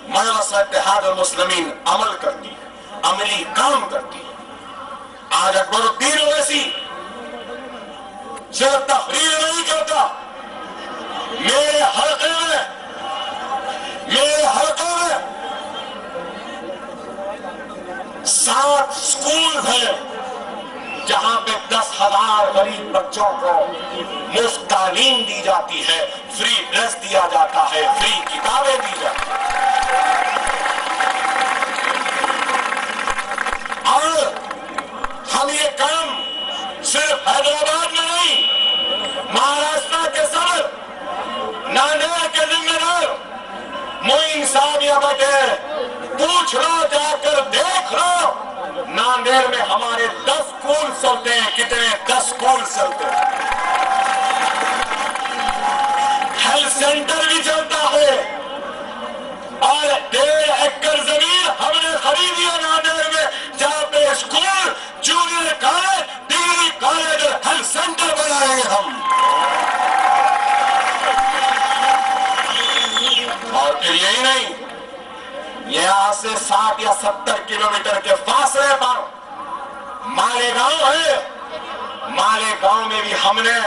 مجلس اتحاد المسلمین عمل کرتی، عملی کام کرتی. آج اکبر الدین اویسی صرف تقریر نہیں کرتا. میرے حلقے میں 7 سکول ہیں جہاں پہ 10,000 غریب بچوں کو مفت تعلیم دی جاتی ہے، فری ڈریس دیا جاتا ہے، فری کتابیں دی جاتی ہیں. اور ہم یہ کام صرف حیدرآباد میں نہیں، مہاراشٹر کے صدر ناندیڑ کے ذمہ دار معین صاحب یا بیٹے پوچھ لو، جا کر دیکھ لو. ناندیڑ میں ہمارے 10 اسکول چلتے ہیں. کتنے؟ 10 اسکول چلتے ہیں. ہیلتھ سینٹر بھی چلتا ہے اور 1.5 ایکڑ زمین ہم نے خریدی ہے ناندیڑ میں جہاں پہ school, junior college, degree college اور ہیلتھ سینٹر بنائیں گے ہم. اور پھر یہی نہیں، یہاں سے 60 یا 70 کلومیٹر کے فاصلے پر مالیگاؤں ہے. مالیگاؤں میں بھی ہم نے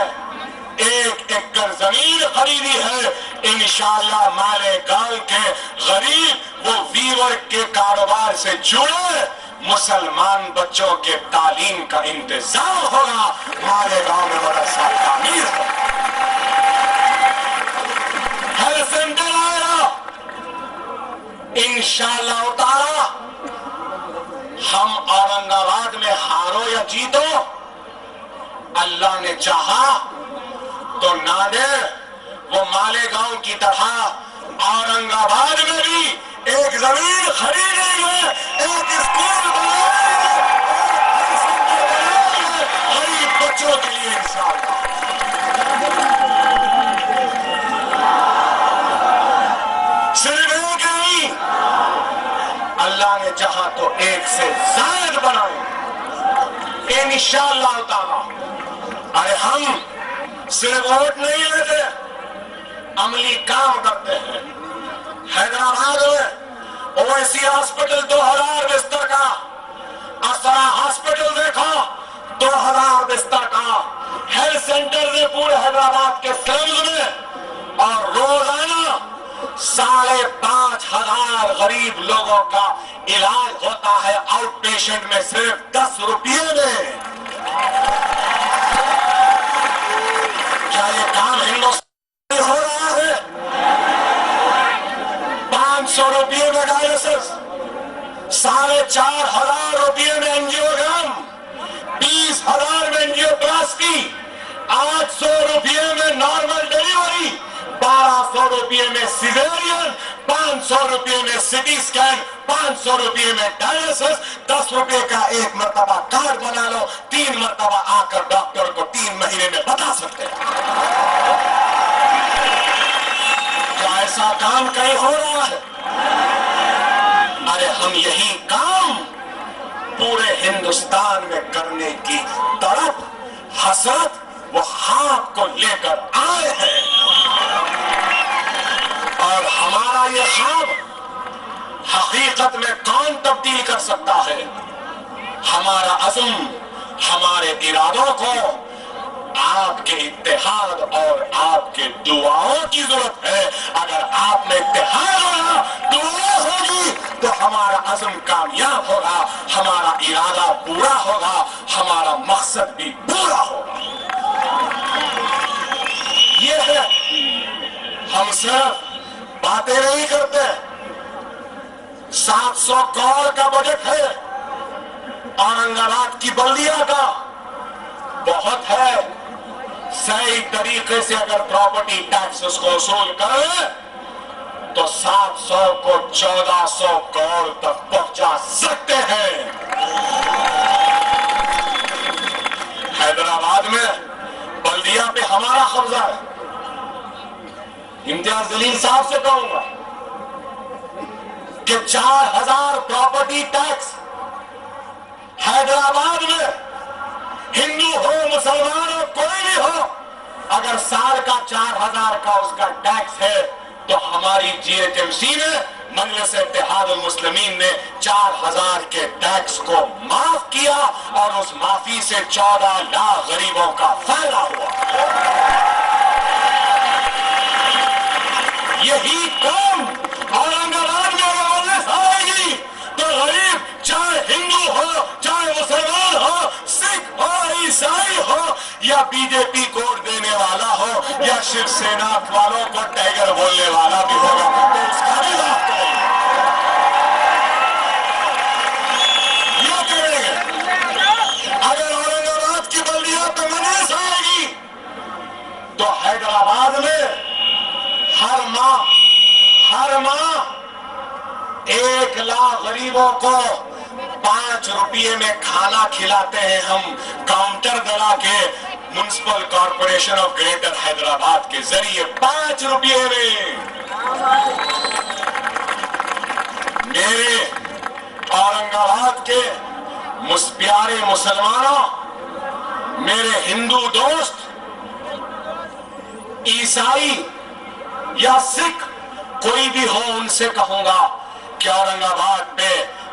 1 ایکڑ زمین خریدی ہے. انشاءاللہ مالیگاؤں کے غریب وہ ویور کے کاروبار سے جڑے مسلمان بچوں کے تعلیم کا انتظام ہوگا. مالیگاؤں میں مدرسہ تعمیر ہوگا. ہیلتھ سینٹر آیا انشاءاللہ تعالی. ہم اورنگ آباد میں ہارو یا جیتو، اللہ نے چاہا تو ناندیڑ وہ مالیگاؤں کی طرح اورنگ آباد میں بھی ایک زمین خریدیں گے، ایک اسکول بنائیں گے، غریب بچوں کے لیے انشاءاللہ۔ صرف ایک نہیں، اللہ نے چاہا تو ایک سے زائد بنائیں انشاءاللہ تعالی۔ ارے ہم صرف ووٹ نہیں لیتے، عملی کام کرتے ہیں۔ حیدرآباد میں اویسی ہاسپٹل 2000 بستر کا، اسرا ہاسپٹل دیکھو 2000 بستر کا، ہیلتھ سینٹر نے پورے حیدرآباد کے سلمز میں، اور روزانہ 5500 غریب لوگوں کا علاج ہوتا ہے آؤٹ پیشنٹ میں صرف 10 روپئے میں۔ کیا یہ کام ہندوستان میں ہو رہا ہے؟ 500 روپئے میں ڈائلسس، 4500 روپئے میں انجیوگرام، 20,000 میں انجیوپلاسٹی، 800 روپئے میں نارمل ڈیلیوری، 1200 روپئے میں سیزیرین، 500 روپئے میں سٹی سکین، 500 روپئے میں ڈائلسس۔ 10 روپئے کا ایک مرتبہ کارڈ بنا لو، 3 مرتبہ آ کر ڈاکٹر کو 3 مہینے میں بتا سکتے ہیں۔ کیا ایسا کام کہیں ہو رہا ہے؟ ارے ہم یہی کام پورے ہندوستان میں کرنے کی طرف حسرت وہ خواب کو لے کر آئے ہیں، اور ہمارا یہ خواب حقیقت میں کون تبدیل کر سکتا ہے؟ ہمارا عزم، ہمارے ارادوں کو آپ کے اتحاد اور آپ کے دعاؤں کی ضرورت ہے۔ اگر آپ میں اتحاد ہوگا، دعا ہوگی، تو ہمارا عزم کامیاب ہوگا، ہمارا ارادہ پورا ہوگا، ہمارا مقصد بھی پورا ہوگا۔ یہ ہے، ہم صرف باتیں نہیں کرتے۔ 700 کروڑ کا بجٹ ہے اورنگ آباد کی بلدیہ کا، بہت ہے۔ صحیح طریقے سے اگر پراپرٹی ٹیکس اس کو وصول کرے تو 700 کو 1400 کروڑ تک پہنچا سکتے ہیں۔ حیدرآباد میں بلدیہ پہ ہمارا قبضہ ہے۔ امتیاز جلیل صاحب سے کہوں گا کہ 4000 پراپرٹی ٹیکس حیدرآباد میں، ہندو ہو مسلمان ہو کوئی بھی ہو، اگر سال کا 4000 کا اس کا ٹیکس ہے تو ہماری GHMC نے، مجلس اتحاد المسلمین نے 4000 کے ٹیکس کو معاف کیا، اور اس معافی سے 14 لاکھ غریبوں کا فائدہ ہوا۔ یہی کام اورنگ آباد میں مجلس آئے گی تو غریب، چاہے ہندو ہو، چاہے مسلمان ہو، سکھ ہو، عیسائی ہو، یا BJP کو ووٹ دینے والا ہو، یا شیو سینا والوں کو ٹائگر بولنے والا بھی ہوگا، تو اس کا بھی معاف کریں گے۔ یہ کریں گے۔ اگر اورنگ آباد کی بلدیہ پہ مجلس آئے گی تو حیدرآباد میں ہر ماہ 1 لاکھ غریبوں کو 5 روپئے میں کھانا کھلاتے ہیں ہم، کاؤنٹر دلا کے municipal corporation of greater Hyderabad کے ذریعے 5 روپئے میں۔ میرے اورنگ آباد کے پیارے مسلمانوں، میرے ہندو دوست، عیسائی یا سکھ کوئی بھی ہو، ان سے کہوں گا کہ اورنگ آباد پہ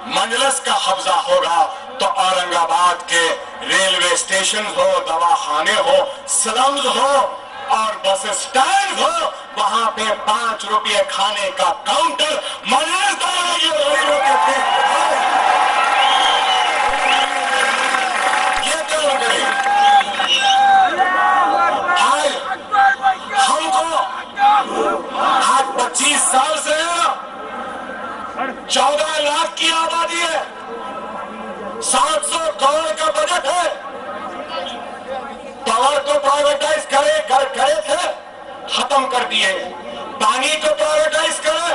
مجلس کا قبضہ ہوگا تو اورنگ آباد کے ریلوے اسٹیشن ہو، دواخانے ہو، سلمز ہو اور بس اسٹینڈ ہو، وہاں پہ 5 روپئے کھانے کا کاؤنٹر مجلس ڈالے گی غریبوں کے پیٹ۔ یہ کام کریں۔ ہم کو آج 25 سال سے 14 لاکھ کی آبادی ہے، 700 کروڑ کا بجٹ ہے، پاور کو پرائیویٹائز کرے تھے، ختم کر دیے، پانی کو پرائیویٹائز کرے،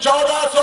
1400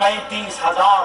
35,000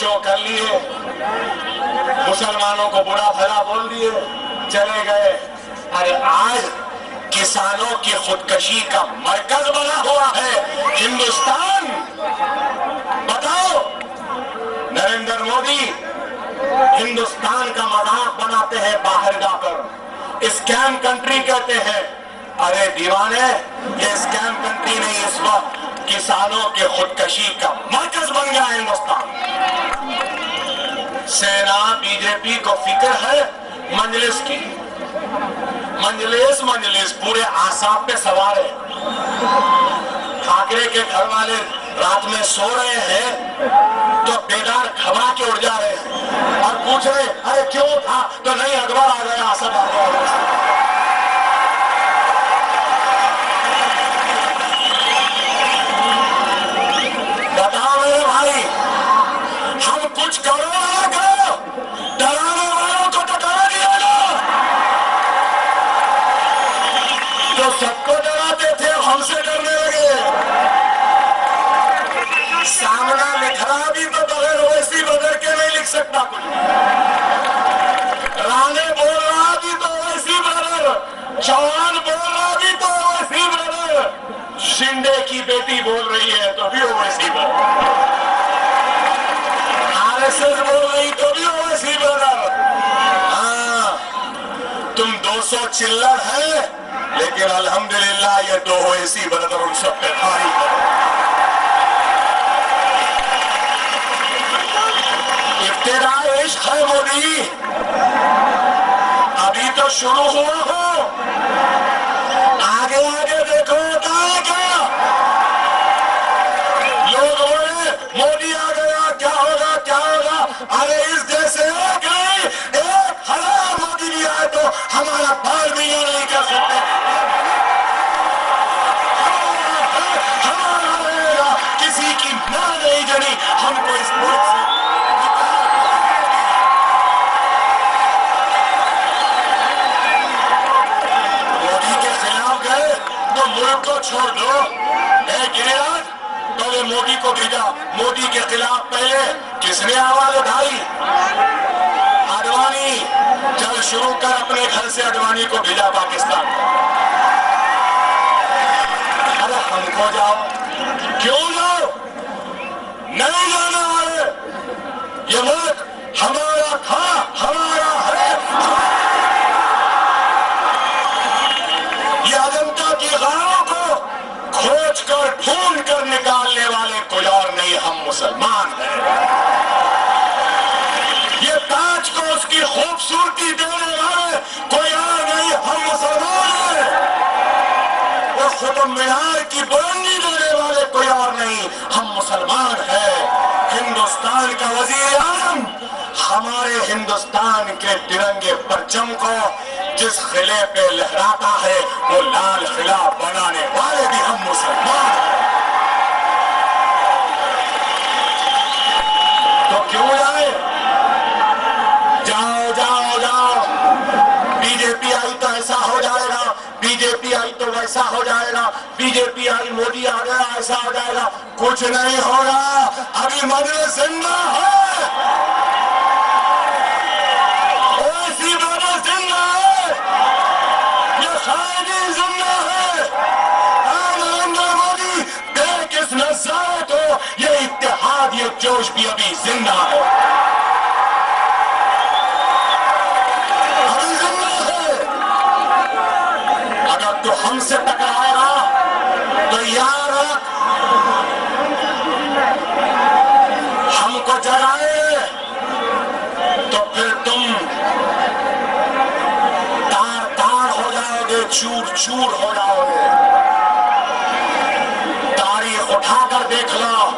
شو کر لیے, مسلمانوں کو برا بھلا بول دیے, چلے گئے. ارے آج کسانوں کی خودکشی کا مرکز بنا ہوا ہے ہندوستان. بتاؤ, نریندر مودی ہندوستان کا مذاق بناتے ہیں باہر جا کر, اسکیم کنٹری کہتے ہیں. ارے دیوانے, یہ اسکیم کنٹری نہیں, اس وقت کسانوں کے خودکشی کا مرکز بن گیا ہندوستان. سینا بی جے پی کو فکر ہے مجلس کی, مجلس پورے اعصاب پہ سوار ہے. ٹھاکرے کے گھر والے رات میں سو رہے ہیں تو بیدار گھبرا کے اٹھ جا رہے ہیں اور پوچھ رہے ارے کیوں تھا, تو نہیں اکبر آ گیا, سب آ گیا. بتاؤ میرے بھائی, ہم کچھ کرو نہ کرو, ڈرانے والوں کو تو ڈرا دیا نا. جو سب کو ڈراتے تھے ہم سے ڈرنے لگے. سامنا لکھنا بھی تو بغیر ویسی بدل کے نہیں لکھ سکتا کچھ. رانے بول رہا بھی تو ویسی بدل, چوہان بول رہا بھی تو ویسی بدل, شنڈے کی بیٹی بول رہی ہے تو بھی ویسی بدل, RSS بول رہی تو بھی ویسی بدل. ہاں, تم 200 چلڑ ہے, لیکن الحمدللہ یہ 2 ویسی بدل ان سب پہ بھاری ہے. ابتداء عشق ہے مودی, ابھی تو شروع ہوا ہو, آگے آگے دیکھو ہوتا کیا. لوگ بولے مودی آ گیا, کیا ہوگا کیا ہوگا. ارے اس جیسے آ گئے, 1000 مودی بھی آئے تو ہمارا بال بھی یہ نہیں کر سکتے. ہمارا رہے گا, کسی کی ماں نہیں جڑی ہم کو اس ملک سے. ملک کو چھوڑ دو, اے گریراج, پہلے مودی کو بھیجا. مودی کے خلاف پہلے کس نے آواز اٹھائی؟ اڈوانی. چل شروع کر اپنے گھر سے, اڈوانی کو بھیجا پاکستان. ارے ہم کو جاؤ, کیوں جاؤ, نہیں جانے والے. یہ ملک ہمارا تھا, ہمارا ہے. یہ اجنتا کی غاروں کو کھوج کر ڈھونڈ کر نکالنے والے کوئی اور نہیں, ہم مسلمان ہیں. یہ تاج کو اس کی خوبصورتی دینے والے کوئی اور نہیں, ہم مسلمان ہیں. وہ قطب مینار کی بلندی دینے والے کوئی اور نہیں, ہم مسلمان ہیں. ہندوستان کا وزیر اعظم ہمارے ہندوستان کے ترنگے پرچم کو جس قلعے پہ لہراتا ہے وہ لال قلعہ بنانے والے بھی ہم مسلمان ہیں. تو کیوں جائے, جاؤ جاؤ جاؤ. بی جے پی آئی تو ایسا ہو جائے گا, بی جے پی آئی تو ویسا ہو جائے گا, بی جے پی آئی مودی آ گیا ایسا ہو جائے گا. کچھ نہیں ہوگا, ابھی مجلس زندہ ہے, ایسی مجلس زندہ ہے, یہ شاہدی زندہ ہے. نریندر مودی دیکھ اس نظارے کو, یہ اتحاد, یہ جوش بھی ابھی زندہ ہے, ابھی زندہ ہے. اگر تو ہم سے ٹکرائے گا تو یاد رکھ, ہم کو جگائے تو پھر تم تار تار ہو جاؤ گے, چور چور ہو جاؤ گے. تاریخ اٹھا کر دیکھ لو,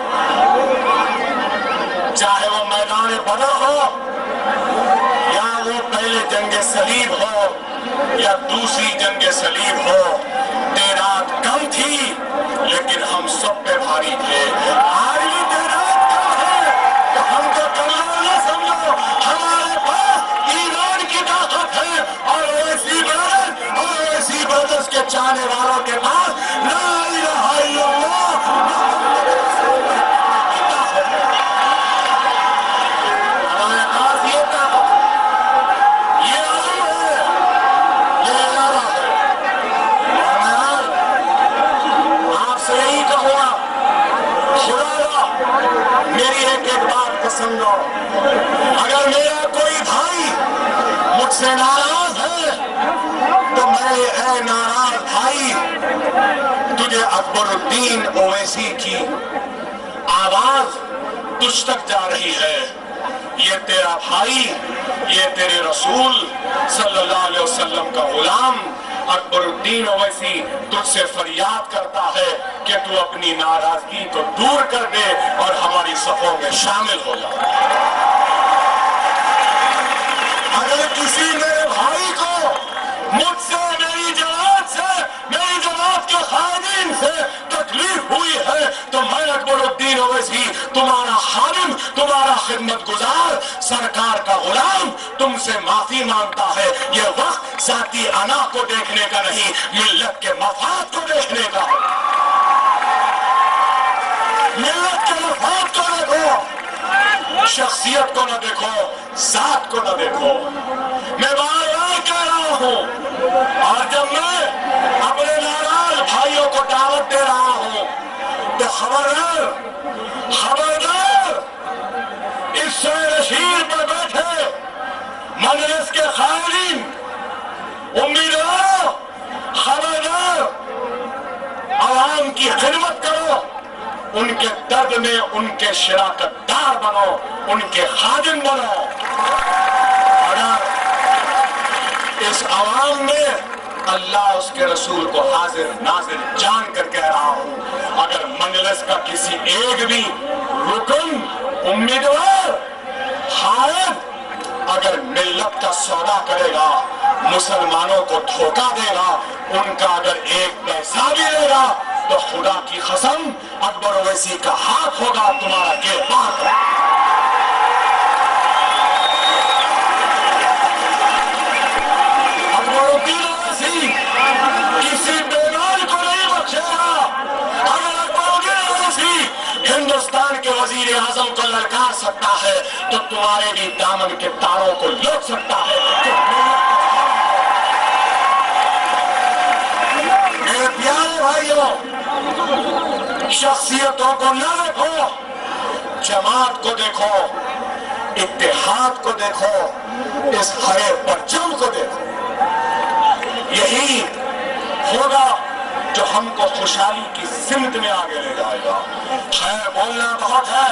چاہے وہ میدان بدر ہو یا وہ پہلے جنگ صلیب ہو یا دوسری جنگ صلیب ہو, تعداد کم تھی لیکن ہم سب پہ بھاری تھے. آج بھی تعداد کم ہے تو ہم کو کمزور نہ سمجھو, ہمارے پاس ایمان کی طاقت ہے. اور ایسی برادر اور ایسی برادرز کے چاہنے والوں کے پاس لا الہ الا اللہ سمجھو، اگر میرا کوئی بھائی مجھ سے ناراض ہے تو میرے اے ناراض بھائی، تجھے اکبر الدین اویسی کی آواز تجھ تک جا رہی ہے، یہ تیرا بھائی، یہ تیرے رسول صلی اللہ علیہ وسلم کا غلام اکبر الدین اویسی تجھ سے فریاد کرتا ہے کہ تو اپنی ناراضگی کو دور کر دے اور ہماری صفوں میں شامل ہو جا۔ اگر کسی میرے بھائی کو مجھ سے، میری جماعت سے، میری جماعت کے خادم سے تکلیف ہوئی ہے تو میں اکبر الدین اویسی تمہارا خادم، تمہارا خدمت گزار، سرکار کا غلام تم سے معافی مانگتا ہے۔ یہ وقت ذاتی انا کو دیکھنے کا نہیں، ملت کے مفاد کو دیکھنے کا ہے۔ ملت کے مفاد کو دیکھو، شخصیت کو نہ دیکھو، ذات کو نہ دیکھو۔ میں بار بار کہہ رہا ہوں، اور جب میں اپنے ناراض بھائیوں کو دعوت دے رہا ہوں تو خبردار خبردار، اس شیر پر بیٹھے مجلس کے خائرین، امیدواروں، خبردار، عوام کی خدمت کرو، ان کے درد میں ان کے شراکت دار بنو، ان کے خادم بنو۔ اگر اس عوام میں اللہ اس کے رسول کو حاضر ناظر جان کر کہہ رہا ہوں، اگر مجلس کا کسی ایک بھی رکن، امیدوار، خائف اگر ملت کا سودا کرے گا، مسلمانوں کو دھوکہ دے گا، ان کا اگر ایک پیسہ بھی لے گا تو خدا کی قسم اکبر اویسی کا ہاتھ ہوگا تمہارا گرفتار۔ اکبر الدین اویسی کسی بیمار کو نہیں بخشے گا۔ اگر اکبر الدین اویسی ہندوستان کے وزیر اعظم کو للکار سکتا ہے تو تمہارے بھی دامن کے تاروں کو لوٹ سکتا ہے۔ میرے پیارے بھائیوں، شخصیتوں کو نہ دیکھو، جماعت کو دیکھو، اتحاد کو دیکھو، اس ہرے پرچم کو دیکھو۔ یہی ہوگا جو ہم کو خوشحالی کی سمت میں آگے لے جائے گا۔ خیر بولنا بہت ہے،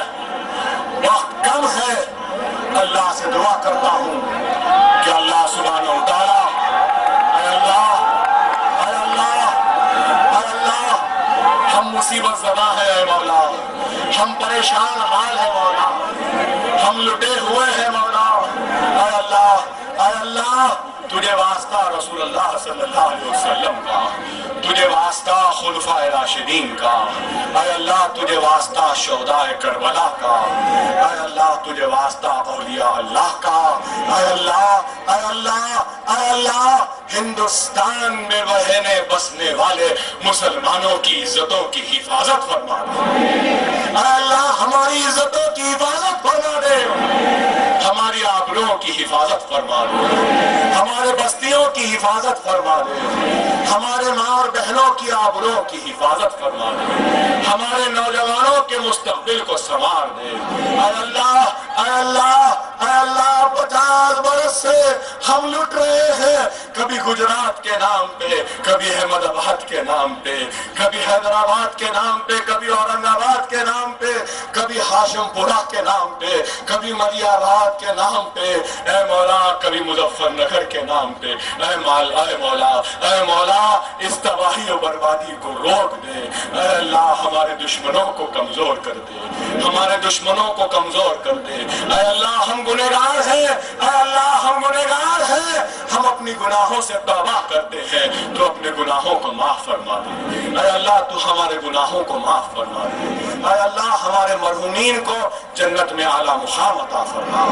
وقت کم ہے، اللہ سے دعا کرتا ہوں کہ اللہ سبحانہ و تعالیٰ، اے اللہ، اے اللہ، اے اللہ، ہم مصیبت زدہ ہے اے مولا، ہم پریشان حال ہے مولا، ہم لٹے ہوئے ہیں مولا، اے اللہ، اے اللہ، تجھے واسطہ رسول اللہ صلی اللہ علیہ وسلم کا، تجھے واسطہ خلفائے راشدین کا، اے اللہ تجھے واسطہ شہداء کربلا کا، اے اللہ تجھے واسطہ اولیاء اللہ کا، اے اللہ، اے اللہ، اے اللہ، ہندوستان میں رہنے بسنے والے مسلمانوں کی عزتوں کی حفاظت فرما دے۔ اے اللہ ہماری عزتوں کی حفاظت فرما دے، ہماری آبروؤں کی حفاظت فرما دے، ہمارے بستیوں کی حفاظت فرما دے، ہمارے ماں اور بہنوں کی آبروؤں کی حفاظت فرما دے، ہمارے نوجوانوں کے مستقبل کو سنوار دے۔ اے اللہ، اے اللہ، اے اللہ، 50 برس سے ہم لٹ رہے ہیں، کبھی گجرات کے نام پہ، کبھی احمد آباد کے نام پہ، کبھی حیدرآباد کے نام پہ، کبھی اورنگ آباد کے نام پہ، کبھی ہاشم پورہ کے نام پہ، کبھی ملیح آباد کے نام پہ، اے مولا کبھی مظفر نگر کے نام پہ، اے مولا، اے مولا اس تباہی و بربادی کو روک دے۔ اے اللہ ہمارے دشمنوں کو کمزور کر دے، ہمارے دشمنوں کو کمزور کر دے۔ اے اللہ ہم گنہگار ہیں، اے اللہ ہم گنہگار ہیں، ہم اپنی گناہوں سے توبہ کرتے ہیں، تو اپنے گناہوں کو معاف فرما دے۔ اے اللہ تو ہمارے گناہوں کو معاف فرما دے۔ اے اللہ ہمارے مرحومین کو جنت میں اعلیٰ مقام عطا فرما۔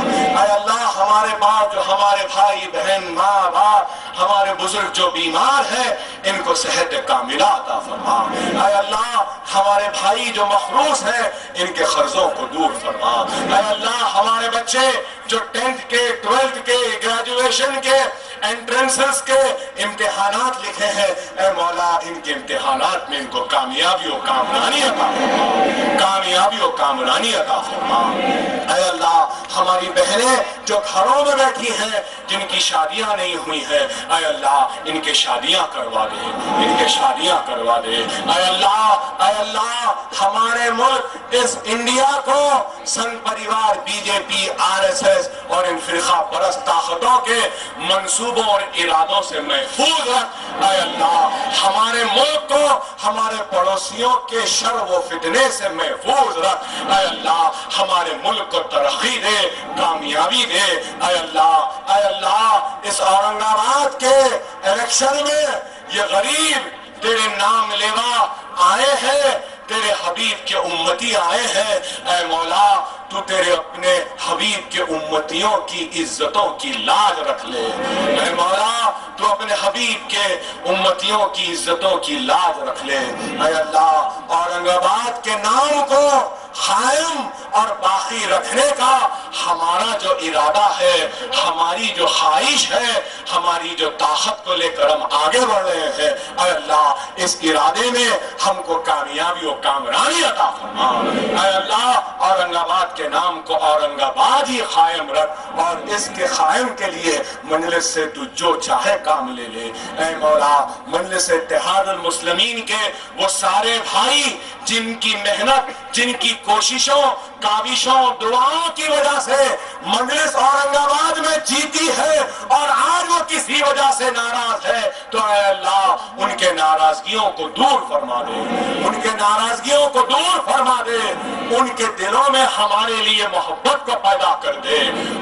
اے اللہ ہمارے بعد جو ہمارے بھائی بہن ماں باپ ہمارے بزرگ جو بیمار ہیں ان کو صحت کاملہ عطا فرما۔ اے اللہ ہمارے بھائی جو مخروص ہیں ان کے قرضوں کو دور فرما۔ اے اللہ ہمارے بچے جو 10th کے 12th کے گریجویشن کے انٹرنسز کے امتحانات لکھے ہیں، اے مولا ان کے امتحانات میں ان کو کامیابی و کامرانی عطا فرما، کامیابی و کامرانی عطا فرما۔ اے اللہ ہماری بہنیں جو گھروں میں بیٹھی ہیں جن کی شادیاں نہیں ہوئی ہیں، اے اللہ ان کے شادیاں کروا دے، ان کے شادیاں کروا دے۔ اے اللہ ہمارے ملک اس انڈیا کو سنگ پریوار، بی جے پی، آر ایس ایس اور ان فرقہ پرست طاقتوں کے منصوبوں اور ارادوں سے محفوظ رکھ۔ اے اللہ ہمارے ملک کو ہمارے پڑوسیوں کے شر و فتنے سے محفوظ رکھ۔ اے اللہ ہمارے ملک کو ترقی دے، کامیابی دے۔ اے اللہ اس اورنگ آباد کے الیکشن میں یہ غریب تیرے نام لیوا آئے ہیں، تیرے حبیب کے امتی آئے ہیں۔ اے مولا تو تیرے اپنے حبیب کے امتیوں کی عزتوں کی لاج رکھ لے۔ اے مولا تو اپنے حبیب کے امتیوں کی عزتوں کی لاج رکھ لے۔ اے اللہ اورنگ آباد کے نام کو قائم اور باقی رکھنے کا ہمارا جو ارادہ ہے، ہماری جو خواہش ہے، ہماری جو طاقت کو لے کر ہم آگے بڑھ رہے ہیں، اے اللہ اس ارادے میں ہم کو کامیابی و کامرانی عطا فرما۔ اے اللہ اورنگ آباد کے نام کو اورنگ آباد ہی قائم رکھ اور اس کے قائم کے لیے مجلس سے تو جو چاہے کام لے لے۔ اے مولا مجلس اتحاد المسلمین کے وہ سارے بھائی جن کی محنت، جن کی کوششوں، کاوشوں، دعاؤں کی وجہ سے مجلس اورنگ آباد میں جیتی ہے اور آج وہ کسی وجہ سے ناراض ہے، تو اے اللہ ان کے ناراضگیوں کو دور فرما دے، ان کے ناراضگیوں کو دور فرما دے، ان کے دلوں میں ہمارے لیے محبت کو پیدا کر دے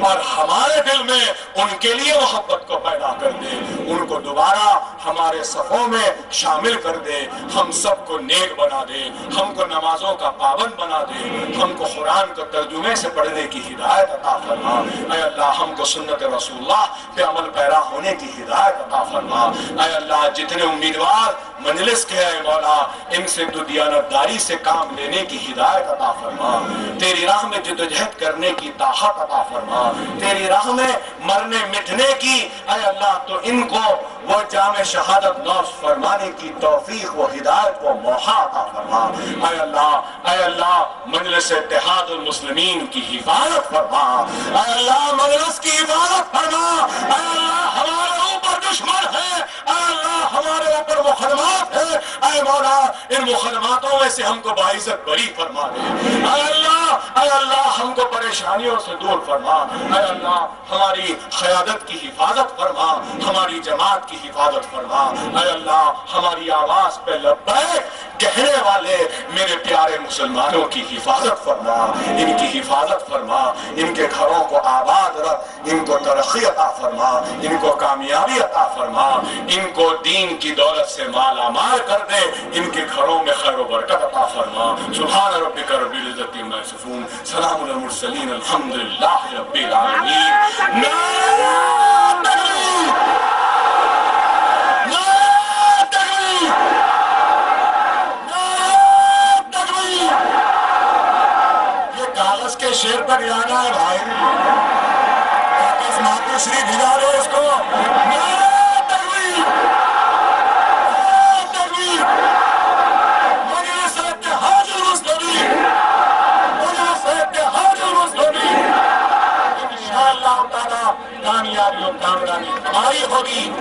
اور ہمارے دل میں ان کے لیے محبت کو پیدا کر دے، ان کو دوبارہ ہمارے صفوں میں شامل کر دے، ہم سب کو نیک بنا دے، ہم کو نمازوں کا پابند بنا دے، ہم کو قرآن کو ترجمے سے پڑھنے کی ہدایت عطا فرما۔ اے اللہ ہم کو سنت رسول اللہ پہ عمل پیرا ہونے کی ہدایت عطا فرما۔ اے اللہ جتنے امیدوار مجلس کے اے مولا ان سے تو دیانتداری سے کام لینے کی ہدایت عطا فرما، تیری راہ میں جدوجہد کرنے کی طاقت عطا فرما، تیری راہ میں مرنے مٹنے کی اے اللہ تو ان کو وہ جام شہادت نوش فرمانے کی توفیق و ہدایت و موقع عطا فرما۔ اے اللہ مجلس اتحاد المسلمین کی حفاظت فرما، اے اللہ مجلس کی حفاظت فرما۔ اے اللہ ہمارے اوپر دشمن ہے، اے اللہ ہمارے اوپر مقدمات ہے، اے مولا ان مقدماتوں میں سے ہم کو باعزت بری فرما دے۔ اے اللہ ہم کو پریشانیوں سے دور فرما۔ اے اللہ ہماری قیادت کی حفاظت فرما، ہماری جماعت کی حفاظت فرما۔ اے اللہ ہماری آواز پہ لبیک کہنے والے میرے پیارے مسلمانوں کی حفاظت فرما، ان کی حفاظت فرما، ان کے گھروں کو آباد رکھ، ان کو ترقی عطا فرما، ان کو کامیابی عطا فرما، ان کو دین کی دولت سے مالا مال کر دے، ان کے گھروں میں خیر و برکت عطا فرما۔ سبحان ربک رب العزت عما یصفون، سلام علی المرسلین، الحمدللہ رب العالمین۔ نعرہ تکبیر، نعرہ تکبیر، نعرہ تکبیر۔ یہ کاغذ کے شیر تک جانا ہے بھائی، ماتو شریف بھجا دو اس کو۔ نعرہ تکبیر، نعرہ تکبیر، مجلس اتحاد المسلمین، مجلس اتحاد المسلمین۔ انشاءاللہ تعالیٰ کامیابی و کامرانی ہماری ہوگی۔